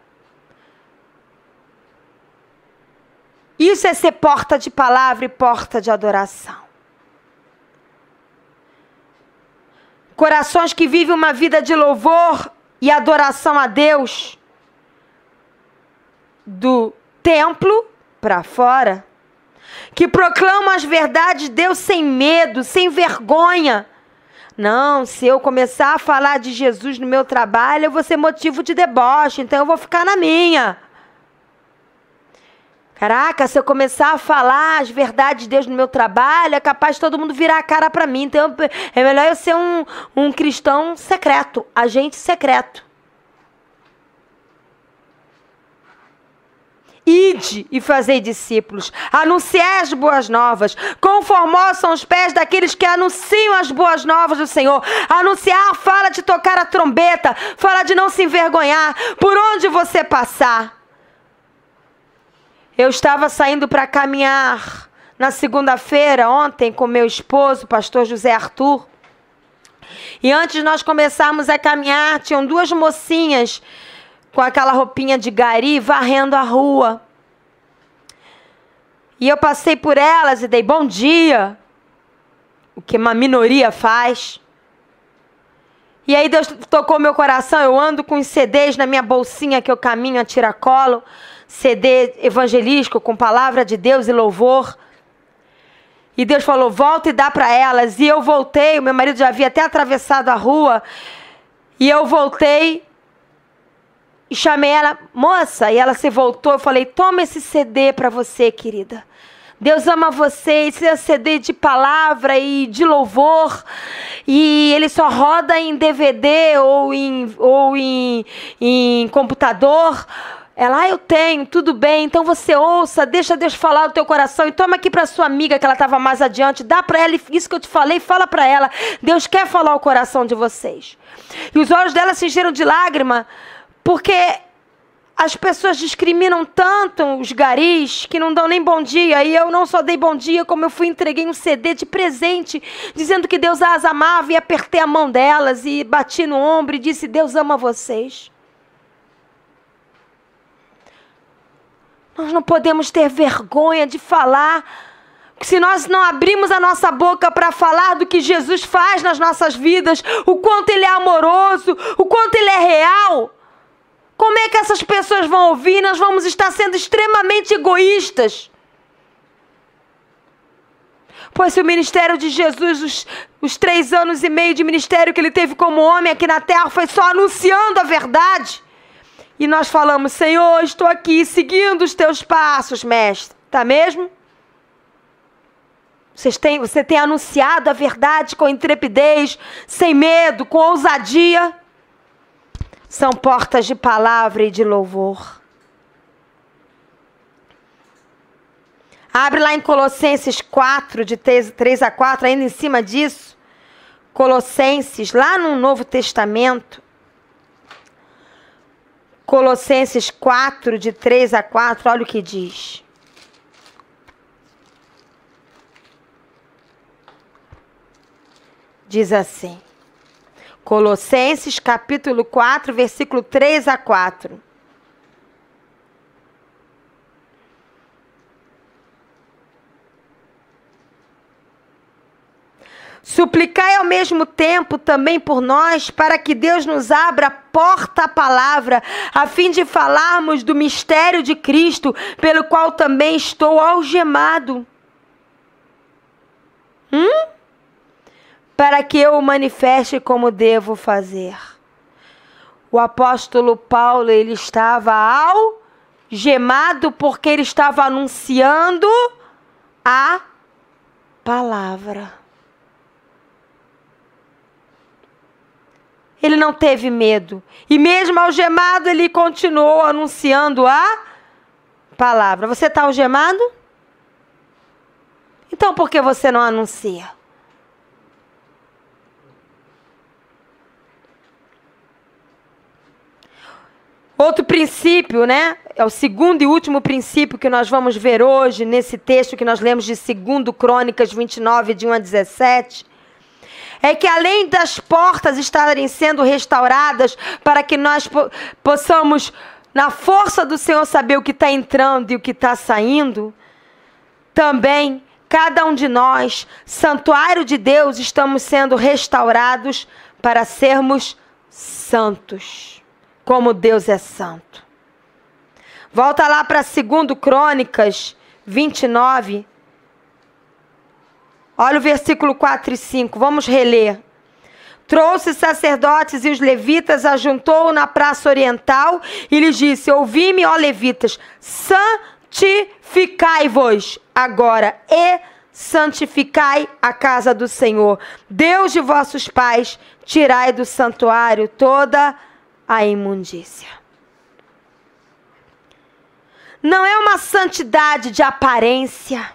Speaker 1: Isso é ser porta de palavra e porta de adoração. Corações que vivem uma vida de louvor e adoração a Deus, do templo para fora, que proclamam as verdades de Deus sem medo, sem vergonha. Não, se eu começar a falar de Jesus no meu trabalho, eu vou ser motivo de deboche, então eu vou ficar na minha. Caraca, se eu começar a falar as verdades de Deus no meu trabalho, é capaz de todo mundo virar a cara para mim. Então é melhor eu ser um cristão secreto, agente secreto. Ide e fazei discípulos, anunciai as boas novas, conformosos são os pés daqueles que anunciam as boas novas do Senhor. Anunciar fala de tocar a trombeta, fala de não se envergonhar, por onde você passar. Eu estava saindo para caminhar na segunda-feira, ontem, com meu esposo, o pastor José Arthur. E antes de nós começarmos a caminhar, tinham duas mocinhas com aquela roupinha de gari varrendo a rua. E eu passei por elas e dei bom dia, o que uma minoria faz. E aí Deus tocou meu coração, eu ando com os CDs na minha bolsinha que eu caminho a tiracolo. CD evangelístico com palavra de Deus e louvor. E Deus falou, volta e dá para elas. E eu voltei, o meu marido já havia até atravessado a rua. E eu voltei e chamei ela, moça, e ela se voltou. Eu falei, toma esse CD para você, querida. Deus ama você, esse é CD de palavra e de louvor. E ele só roda em DVD ou em computador. Ela, eu tenho, tudo bem, então você ouça, deixa Deus falar no teu coração e toma aqui para sua amiga que ela estava mais adiante, dá para ela isso que eu te falei, fala para ela, Deus quer falar o coração de vocês. E os olhos dela se encheram de lágrima, porque as pessoas discriminam tanto os garis que não dão nem bom dia, e eu não só dei bom dia, como eu entreguei um CD de presente, dizendo que Deus as amava, e apertei a mão delas e bati no ombro e disse, Deus ama vocês. Nós não podemos ter vergonha de falar. Se nós não abrimos a nossa boca para falar do que Jesus faz nas nossas vidas, o quanto Ele é amoroso, o quanto Ele é real, como é que essas pessoas vão ouvir? Nós vamos estar sendo extremamente egoístas. Pois se o ministério de Jesus, os 3 anos e meio de ministério que Ele teve como homem aqui na terra, foi só anunciando a verdade. E nós falamos, Senhor, estou aqui seguindo os teus passos, mestre. Tá mesmo? Você tem anunciado a verdade com intrepidez, sem medo, com ousadia. São portas de palavra e de louvor. Abre lá em Colossenses 4, de 3 a 4, ainda em cima disso. Colossenses, lá no Novo Testamento. Colossenses 4, de 3 a 4, olha o que diz. Diz assim. Colossenses, capítulo 4, versículo 3 a 4. Suplicai ao mesmo tempo também por nós, para que Deus nos abra a porta à palavra, a fim de falarmos do mistério de Cristo, pelo qual também estou algemado. Para que eu o manifeste como devo fazer. O apóstolo Paulo, ele estava algemado porque ele estava anunciando a palavra. Ele não teve medo. E mesmo algemado, ele continuou anunciando a palavra. Você está algemado? Então por que você não anuncia? Outro princípio, né? É o segundo e último princípio que nós vamos ver hoje nesse texto que nós lemos de 2 Crônicas 29, de 1 a 17. É que além das portas estarem sendo restauradas para que nós possamos, na força do Senhor, saber o que está entrando e o que está saindo, também cada um de nós, santuário de Deus, estamos sendo restaurados para sermos santos, como Deus é santo. Volta lá para 2 Crônicas 29. Olha o versículo 4 e 5. Vamos reler. Trouxe os sacerdotes e os levitas, ajuntou na praça oriental e lhes disse: ouvi-me, ó levitas, santificai-vos agora e santificai a casa do Senhor, Deus de vossos pais, tirai do santuário toda a imundícia. Não é uma santidade de aparência,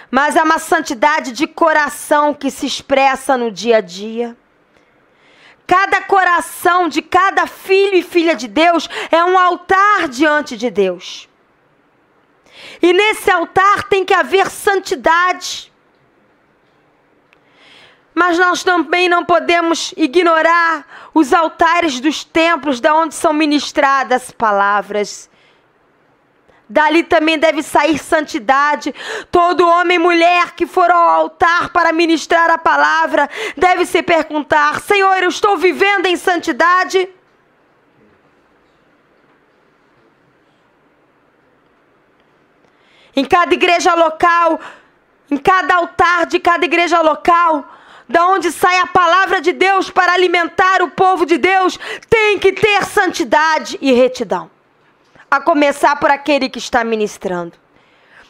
Speaker 1: mas é uma santidade de coração que se expressa no dia a dia. Cada coração de cada filho e filha de Deus é um altar diante de Deus. E nesse altar tem que haver santidade. Mas nós também não podemos ignorar os altares dos templos de onde são ministradas palavras. Dali também deve sair santidade. Todo homem e mulher que for ao altar para ministrar a palavra deve se perguntar: Senhor, eu estou vivendo em santidade? Em cada igreja local, em cada altar de cada igreja local, da onde sai a palavra de Deus para alimentar o povo de Deus, tem que ter santidade e retidão. A começar por aquele que está ministrando.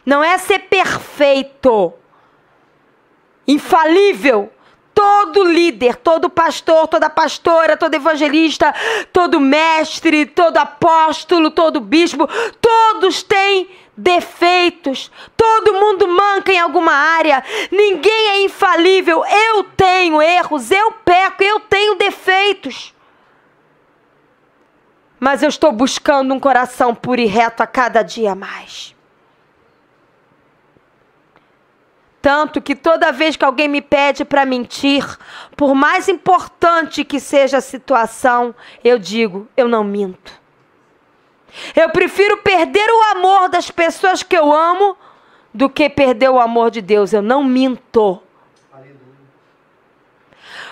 Speaker 1: Não é ser perfeito, infalível. Todo líder, todo pastor, toda pastora, todo evangelista, todo mestre, todo apóstolo, todo bispo, todos têm defeitos. Todo mundo manca em alguma área. Ninguém é infalível. Eu tenho erros, eu peco, eu tenho defeitos. Mas eu estou buscando um coração puro e reto a cada dia mais. Tanto que toda vez que alguém me pede para mentir, por mais importante que seja a situação, eu digo: eu não minto. Eu prefiro perder o amor das pessoas que eu amo do que perder o amor de Deus. Eu não minto.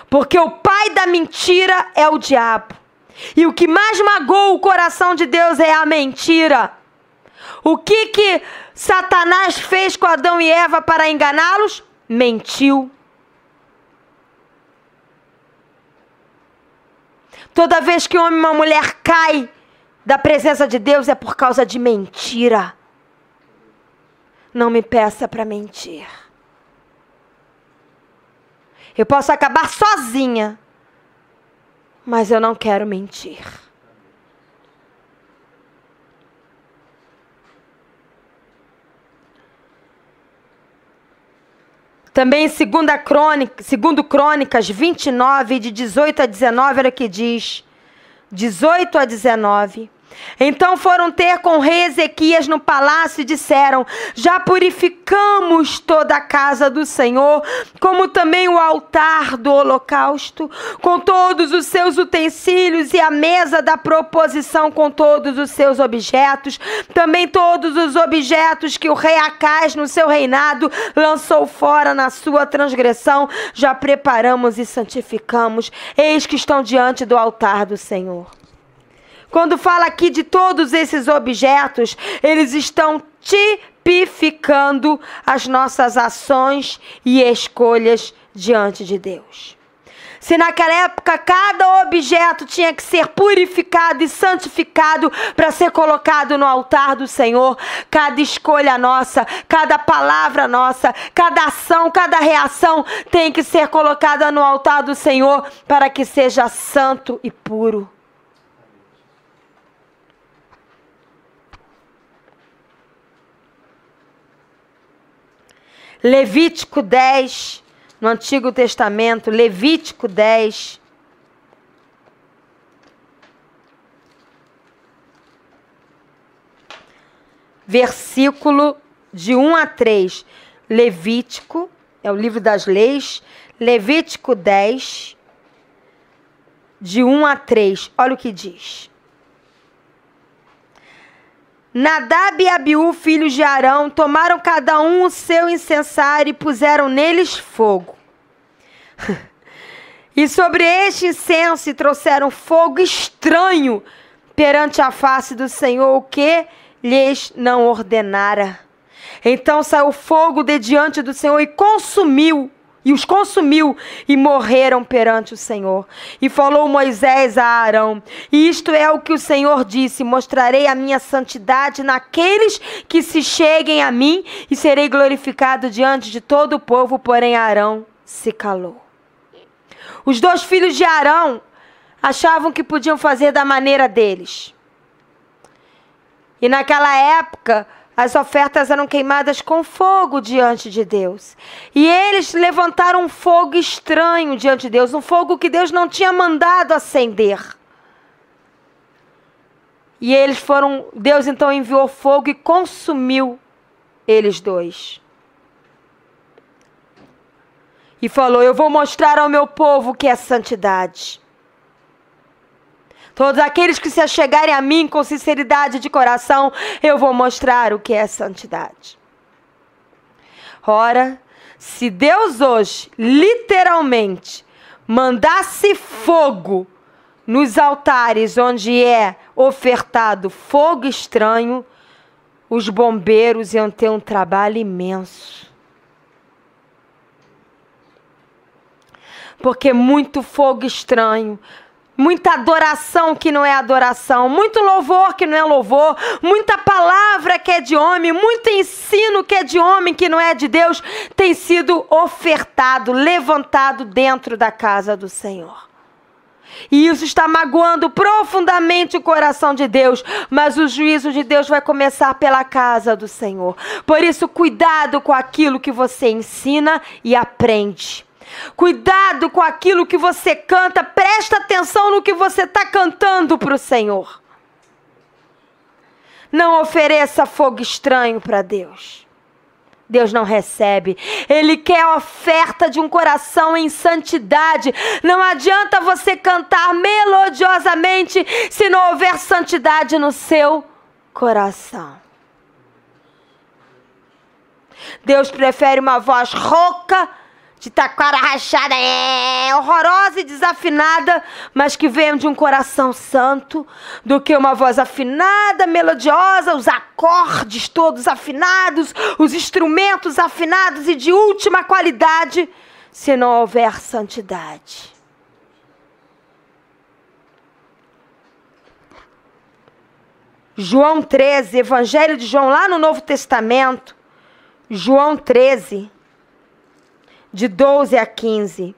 Speaker 1: Porque o pai da mentira é o diabo. E o que mais magoa o coração de Deus é a mentira. O que Satanás fez com Adão e Eva para enganá-los? Mentiu. Toda vez que um homem e uma mulher caem da presença de Deus é por causa de mentira. Não me peça para mentir. Eu posso acabar sozinha, mas eu não quero mentir. Também em 2 Crônicas 29, de 18 a 19, olha o que diz. 18 a 19. Então foram ter com o rei Ezequias no palácio e disseram: já purificamos toda a casa do Senhor, como também o altar do holocausto, com todos os seus utensílios, e a mesa da proposição com todos os seus objetos, também todos os objetos que o rei Acás no seu reinado lançou fora na sua transgressão, já preparamos e santificamos, eis que estão diante do altar do Senhor. Quando fala aqui de todos esses objetos, eles estão tipificando as nossas ações e escolhas diante de Deus. Se naquela época cada objeto tinha que ser purificado e santificado para ser colocado no altar do Senhor, cada escolha nossa, cada palavra nossa, cada ação, cada reação tem que ser colocada no altar do Senhor para que seja santo e puro. Levítico 10, no Antigo Testamento, Levítico 10. Versículo de 1 a 3. Levítico, é o livro das leis, Levítico 10, de 1 a 3. Olha o que diz. Nadab e Abiú, filhos de Arão, tomaram cada um o seu incensário e puseram neles fogo. E sobre este incenso trouxeram fogo estranho perante a face do Senhor, o que lhes não ordenara. Então saiu fogo de diante do Senhor e os consumiu, e morreram perante o Senhor. E falou Moisés a Arão: e isto é o que o Senhor disse: mostrarei a minha santidade naqueles que se cheguem a mim, e serei glorificado diante de todo o povo. Porém Arão se calou. Os 2 filhos de Arão achavam que podiam fazer da maneira deles. E naquela época, as ofertas eram queimadas com fogo diante de Deus. E eles levantaram um fogo estranho diante de Deus, um fogo que Deus não tinha mandado acender. E Deus então enviou fogo e consumiu eles 2. E falou: eu vou mostrar ao meu povo o que é santidade. Todos aqueles que se achegarem a mim com sinceridade de coração, eu vou mostrar o que é santidade. Ora, se Deus hoje, literalmente, mandasse fogo nos altares onde é ofertado fogo estranho, os bombeiros iam ter um trabalho imenso. Porque muito fogo estranho, muita adoração que não é adoração, muito louvor que não é louvor, muita palavra que é de homem, muito ensino que é de homem que não é de Deus, tem sido ofertado, levantado dentro da casa do Senhor. E isso está magoando profundamente o coração de Deus, mas o juízo de Deus vai começar pela casa do Senhor. Por isso, cuidado com aquilo que você ensina e aprende. Cuidado com aquilo que você canta, presta atenção no que você está cantando para o Senhor. Não ofereça fogo estranho para Deus. Deus não recebe. Ele quer a oferta de um coração em santidade. Não adianta você cantar melodiosamente se não houver santidade no seu coração. Deus prefere uma voz rouca, de taquara rachada, horrorosa e desafinada, mas que venha de um coração santo, do que uma voz afinada, melodiosa, os acordes todos afinados, os instrumentos afinados e de última qualidade, se não houver santidade. João 13, Evangelho de João, lá no Novo Testamento, João 13, de 12 a 15.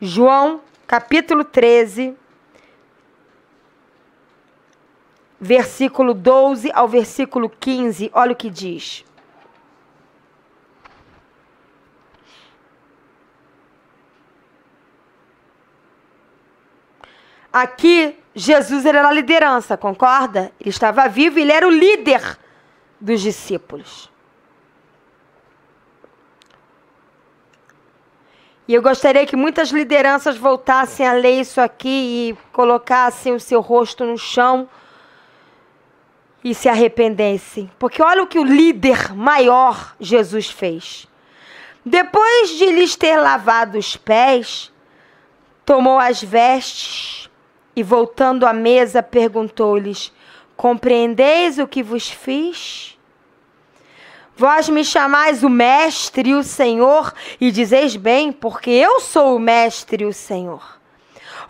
Speaker 1: João, capítulo 13, versículo 12 ao versículo 15. Olha o que diz. Aqui, Jesus era a liderança, concorda? Ele estava vivo e ele era o líder dos discípulos. E eu gostaria que muitas lideranças voltassem a ler isso aqui e colocassem o seu rosto no chão e se arrependessem. Porque olha o que o líder maior Jesus fez. Depois de lhes ter lavado os pés, tomou as vestes e, voltando à mesa, perguntou-lhes: compreendeis o que vos fiz? Vós me chamais o Mestre e o Senhor, e dizeis bem, porque eu sou o Mestre e o Senhor.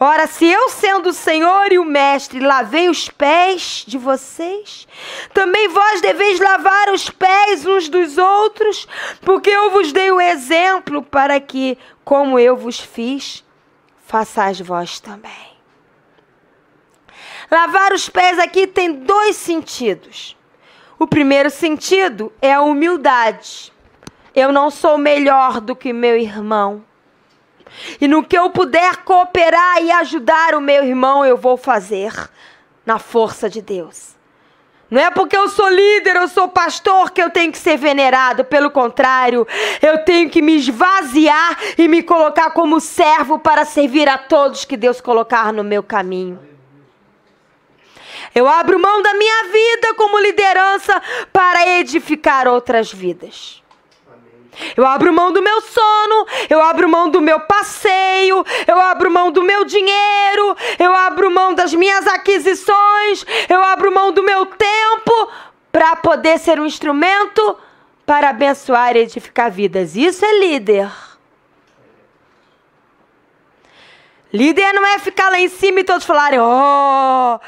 Speaker 1: Ora, se eu, sendo o Senhor e o Mestre, lavei os pés de vocês, também vós deveis lavar os pés uns dos outros, porque eu vos dei o exemplo para que, como eu vos fiz, façais vós também. Lavar os pés aqui tem 2 sentidos. O primeiro sentido é a humildade. eu não sou melhor do que meu irmão. E no que eu puder cooperar e ajudar o meu irmão, eu vou fazer na força de Deus. Não é porque eu sou líder, eu sou pastor que eu tenho que ser venerado. Pelo contrário, eu tenho que me esvaziar e me colocar como servo para servir a todos que Deus colocar no meu caminho. Eu abro mão da minha vida como liderança para edificar outras vidas. Eu abro mão do meu sono, eu abro mão do meu passeio, eu abro mão do meu dinheiro, eu abro mão das minhas aquisições, eu abro mão do meu tempo para poder ser um instrumento para abençoar e edificar vidas. Isso é líder. Líder não é ficar lá em cima e todos falarem, oh,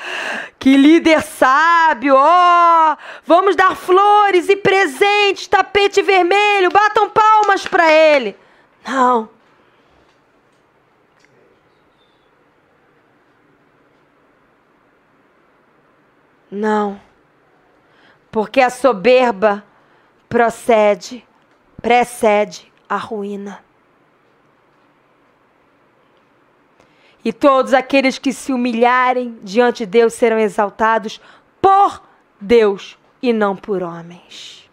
Speaker 1: que líder sábio, oh, vamos dar flores e presentes, tapete vermelho, batam palmas para ele. Não. Não. Porque a soberba precede a ruína. E todos aqueles que se humilharem diante de Deus serão exaltados por Deus e não por homens.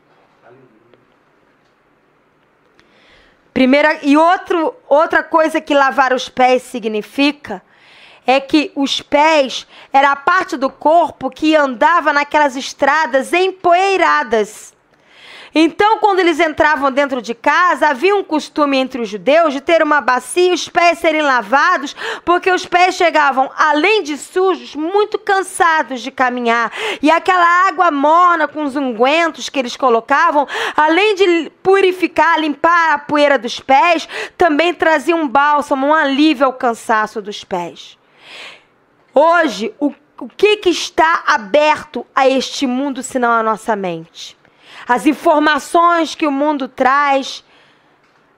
Speaker 1: Outra coisa que lavar os pés significa é que os pés era a parte do corpo que andava naquelas estradas empoeiradas. Então, quando eles entravam dentro de casa, havia um costume entre os judeus de ter uma bacia e os pés serem lavados, porque os pés chegavam, além de sujos, muito cansados de caminhar. E aquela água morna com os ungüentos que eles colocavam, além de purificar, limpar a poeira dos pés, também trazia um bálsamo, um alívio ao cansaço dos pés. Hoje, o que está aberto a este mundo, senão a nossa mente? As informações que o mundo traz,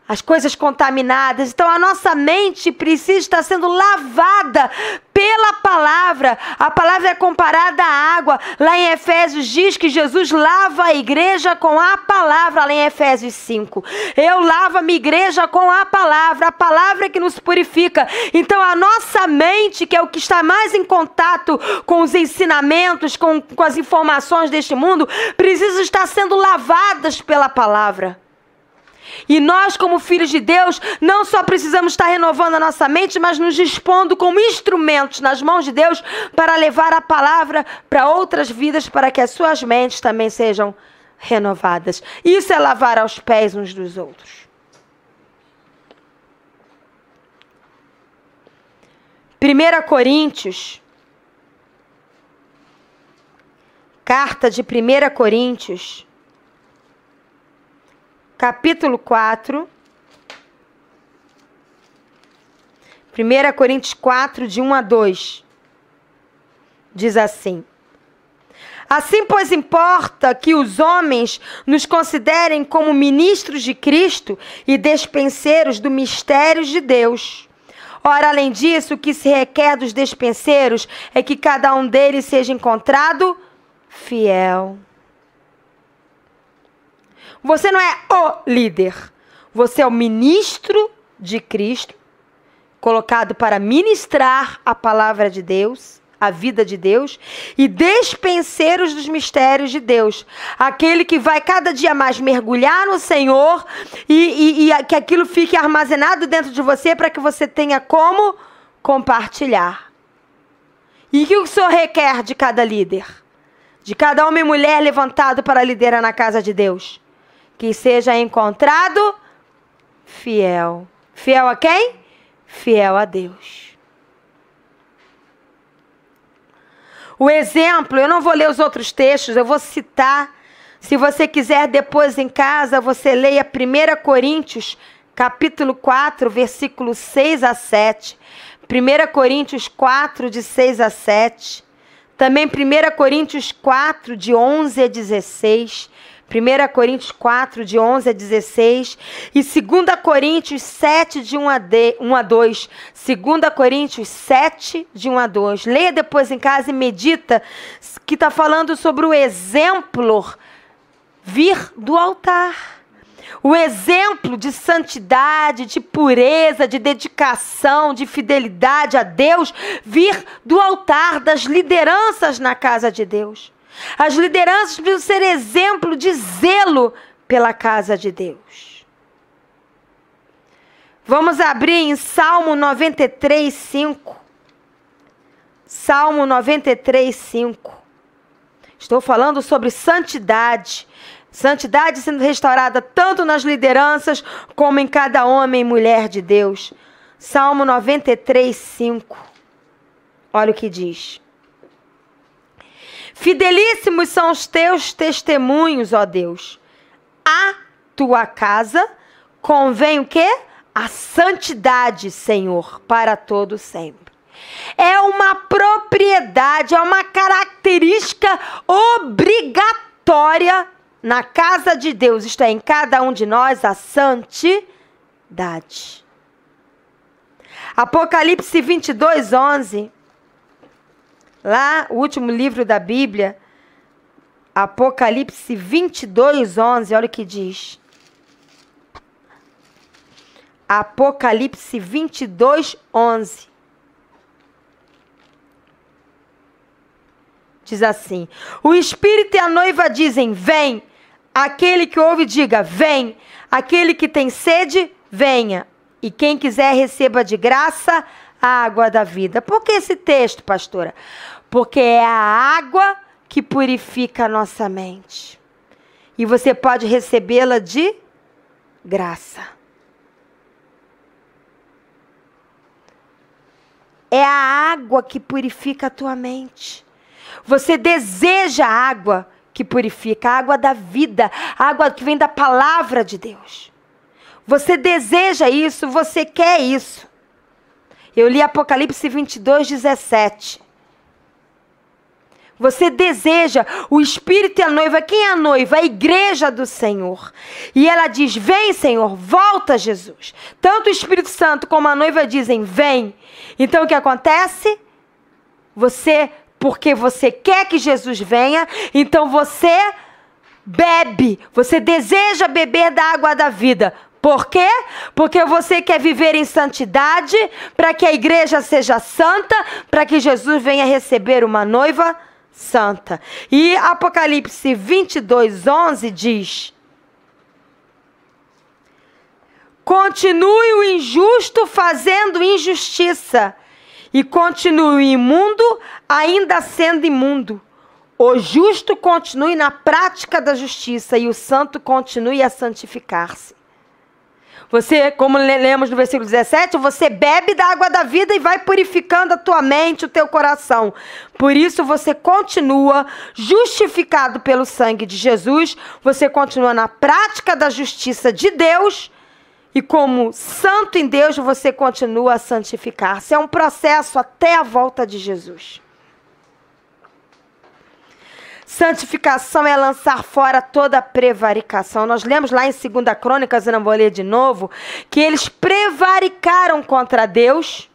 Speaker 1: as coisas contaminadas. Então, a nossa mente precisa estar sendo lavada pela palavra. A palavra é comparada à água. Lá em Efésios diz que Jesus lava a igreja com a palavra, lá em Efésios 5. Eu lavo a minha igreja com a palavra que nos purifica. Então, a nossa mente, que é o que está mais em contato com os ensinamentos, com as informações deste mundo, precisa estar sendo lavadas pela palavra. E nós, como filhos de Deus, não só precisamos estar renovando a nossa mente, mas nos dispondo como instrumentos nas mãos de Deus para levar a palavra para outras vidas, para que as suas mentes também sejam renovadas. Isso é lavar aos pés uns dos outros. 1 Coríntios, carta de 1 Coríntios, capítulo 4, 1 Coríntios 4, de 1 a 2, diz assim: assim, pois, importa que os homens nos considerem como ministros de Cristo e despenseiros do mistério de Deus. Ora, além disso, o que se requer dos despenseiros é que cada um deles seja encontrado fiel. Você não é o líder, você é o ministro de Cristo, colocado para ministrar a palavra de Deus, a vida de Deus, e despenseiros dos mistérios de Deus. Aquele que vai cada dia mais mergulhar no Senhor e que aquilo fique armazenado dentro de você para que você tenha como compartilhar. E o que o Senhor requer de cada líder? De cada homem e mulher levantado para liderar na casa de Deus? Que seja encontrado fiel. Fiel a quem? Fiel a Deus. O exemplo, eu não vou ler os outros textos, eu vou citar. Se você quiser depois em casa, você leia 1 Coríntios, capítulo 4, versículos 6 a 7. 1 Coríntios 4, de 6 a 7. Também 1 Coríntios 4, de 11 a 16. 1 Coríntios 4, de 11 a 16, e 2 Coríntios 7, de 1 a 2. 2 Coríntios 7, de 1 a 2. Leia depois em casa e medita, que está falando sobre o exemplo vir do altar. o exemplo de santidade, de pureza, de dedicação, de fidelidade a Deus vir do altar, das lideranças na casa de Deus. As lideranças precisam ser exemplo de zelo pela casa de Deus. Vamos abrir em Salmo 93, 5. Salmo 93, 5. Estou falando sobre santidade. Santidade sendo restaurada tanto nas lideranças como em cada homem e mulher de Deus. Salmo 93, 5. Olha o que diz. Fidelíssimos são os teus testemunhos, ó Deus. A tua casa convém o quê? A santidade, Senhor, para todo sempre. É uma propriedade, é uma característica obrigatória na casa de Deus, isto é, em cada um de nós, a santidade. Apocalipse 22, 11. Lá, o último livro da Bíblia, Apocalipse 22, 11, olha o que diz. Apocalipse 22, 11. Diz assim: o Espírito e a noiva dizem, vem. Aquele que ouve, diga, vem. Aquele que tem sede, venha. E quem quiser, receba de graça a água da vida. Por que esse texto, pastora? Porque é a água que purifica a nossa mente. E você pode recebê-la de graça. É a água que purifica a tua mente. Você deseja a água que purifica, a água da vida, a água que vem da palavra de Deus. Você deseja isso, você quer isso. Eu li Apocalipse 22, 17. Você deseja, o Espírito e a noiva. Quem é a noiva? A igreja do Senhor. E ela diz, vem Senhor, volta Jesus. Tanto o Espírito Santo como a noiva dizem, vem. Então o que acontece? Porque você quer que Jesus venha, então você bebe. Você deseja beber da água da vida. Por quê? Porque você quer viver em santidade, para que a igreja seja santa, para que Jesus venha receber uma noiva santa. E Apocalipse 22, 11 diz: continue o injusto fazendo injustiça, e continue o imundo ainda sendo imundo. O justo continue na prática da justiça, e o santo continue a santificar-se. Você, como lemos no versículo 17, você bebe da água da vida e vai purificando a tua mente, o teu coração. Por isso você continua justificado pelo sangue de Jesus, você continua na prática da justiça de Deus, e como santo em Deus você continua a santificar-se. É um processo até a volta de Jesus. Santificação é lançar fora toda prevaricação. Nós lemos lá em 2 Crônicas, eu não vou ler de novo, que eles prevaricaram contra Deus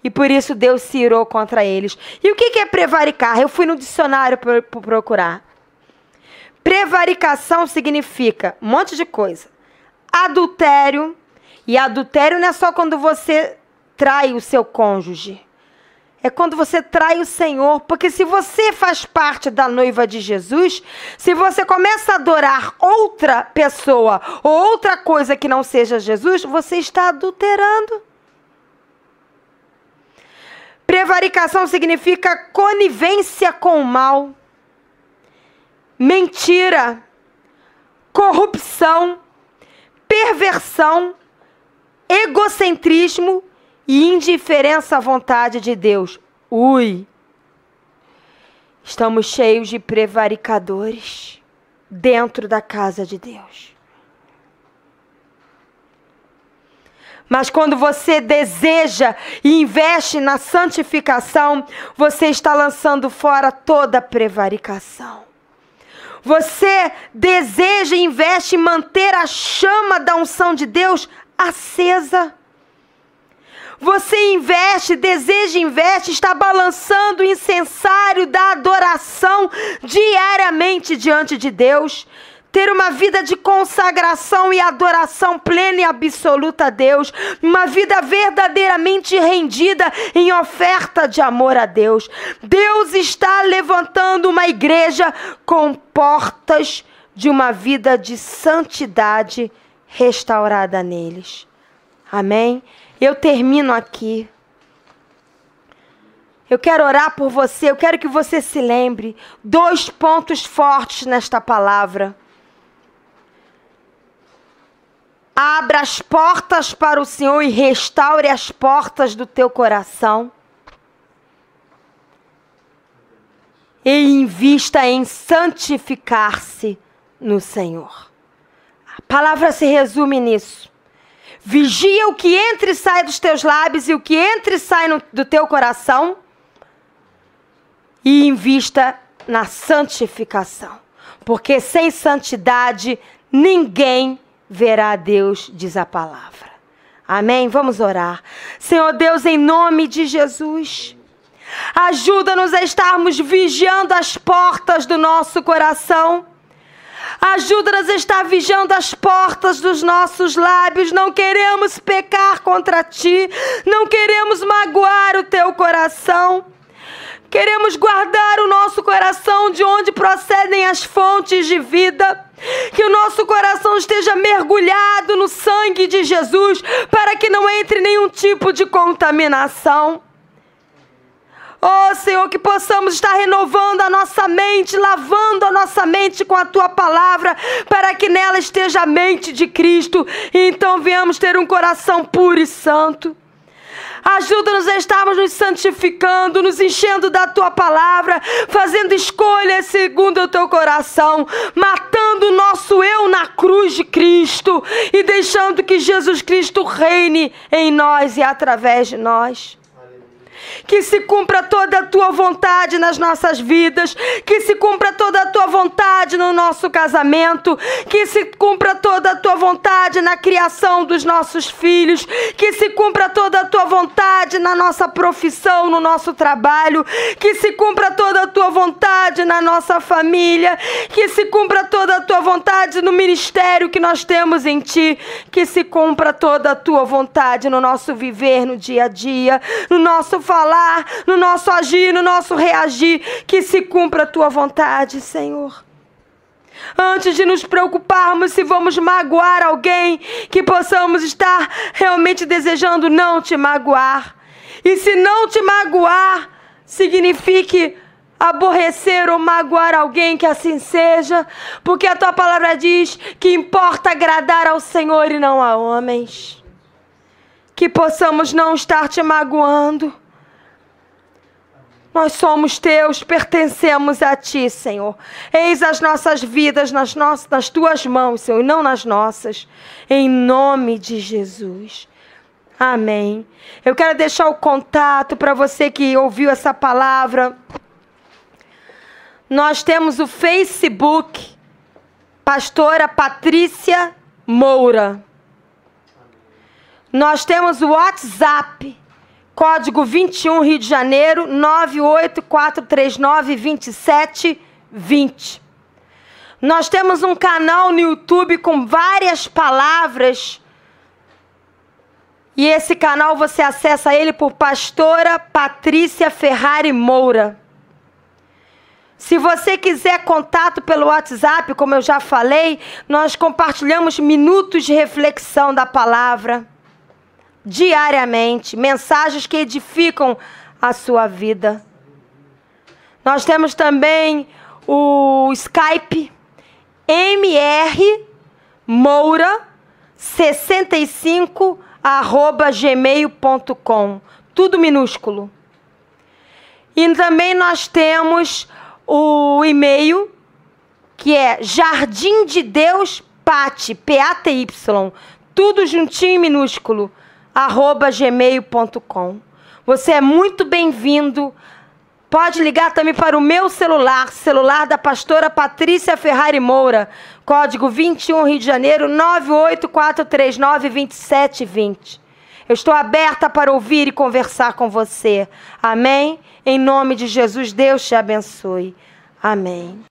Speaker 1: e por isso Deus se irou contra eles. E o que é prevaricar? Eu fui no dicionário para procurar. Prevaricação significa um monte de coisa. Adultério, e adultério não é só quando você trai o seu cônjuge. É quando você trai o Senhor, porque se você faz parte da noiva de Jesus, se você começa a adorar outra pessoa ou outra coisa que não seja Jesus, você está adulterando. Prevaricação significa conivência com o mal, mentira, corrupção, perversão, egocentrismo e indiferença à vontade de Deus. Estamos cheios de prevaricadores dentro da casa de Deus. Mas quando você deseja e investe na santificação, você está lançando fora toda prevaricação. Você deseja e investe em manter a chama da unção de Deus acesa. Você investe, deseja e investe, está balançando o incensário da adoração diariamente diante de Deus. ter uma vida de consagração e adoração plena e absoluta a Deus, uma vida verdadeiramente rendida em oferta de amor a Deus. Deus está levantando uma igreja com portas de uma vida de santidade restaurada neles. Amém? Eu termino aqui. Eu quero orar por você, eu quero que você se lembre. 2 pontos fortes nesta palavra. Abra as portas para o Senhor e restaure as portas do teu coração. E invista em santificar-se no Senhor. A palavra se resume nisso. Vigia o que entra e sai dos teus lábios e o que entra e sai do teu coração. E invista na santificação. Porque sem santidade ninguém verá a Deus, diz a palavra. Amém? Vamos orar. Senhor Deus, em nome de Jesus, ajuda-nos a estarmos vigiando as portas do nosso coração. Ajuda-nos a estar vigiando as portas dos nossos lábios. Não queremos pecar contra Ti. Não queremos magoar o Teu coração. Queremos guardar o nosso coração de onde procedem as fontes de vida. Que o nosso coração esteja mergulhado no sangue de Jesus, para que não entre nenhum tipo de contaminação. Oh Senhor, que possamos estar renovando a nossa mente, lavando a nossa mente com a Tua palavra, para que nela esteja a mente de Cristo, e então venhamos ter um coração puro e santo. Ajuda-nos a estarmos nos santificando, nos enchendo da Tua palavra, fazendo escolhas segundo o Teu coração, matando o nosso eu na cruz de Cristo e deixando que Jesus Cristo reine em nós e através de nós. Que se cumpra toda a Tua vontade nas nossas vidas, que se cumpra toda a Tua vontade no nosso casamento, que se cumpra toda a Tua vontade na criação dos nossos filhos, que se cumpra toda a Tua vontade na nossa profissão, no nosso trabalho, que se cumpra toda a Tua vontade na nossa família, que se cumpra toda a Tua vontade no ministério que nós temos em Ti, que se cumpra toda a Tua vontade no nosso viver, no dia a dia, no nosso falar, no nosso agir, no nosso reagir, que se cumpra a Tua vontade, Senhor. Antes de nos preocuparmos se vamos magoar alguém, que possamos estar realmente desejando não Te magoar. E se não Te magoar, signifique aborrecer ou magoar alguém, que assim seja, porque a Tua palavra diz que importa agradar ao Senhor e não a homens. Que possamos não estar Te magoando. Nós somos Teus, pertencemos a Ti, Senhor. Eis as nossas vidas nas Tuas mãos, Senhor, e não nas nossas. Em nome de Jesus. Amém. Eu quero deixar o contato para você que ouviu essa palavra. Nós temos o Facebook, Pastora Patrícia Moura. Nós temos o WhatsApp, código 21 Rio de Janeiro, 984392720. Nós temos um canal no YouTube com várias palavras. E esse canal você acessa ele por Pastora Patrícia Ferrari Moura. Se você quiser contato pelo WhatsApp, como eu já falei, nós compartilhamos minutos de reflexão da palavra diariamente, mensagens que edificam a sua vida. Nós temos também o Skype mrmoura65@gmail.com, tudo minúsculo. E também nós temos o e-mail, que é jardimdedeus.paty, P-A-T-Y, tudo juntinho e minúsculo, @gmail.com. Você é muito bem-vindo. Pode ligar também para o meu celular da Pastora Patrícia Ferrari Moura, código 21 Rio de Janeiro, 984392720. Eu estou aberta para ouvir e conversar com você. Amém? Em nome de Jesus, Deus te abençoe. Amém.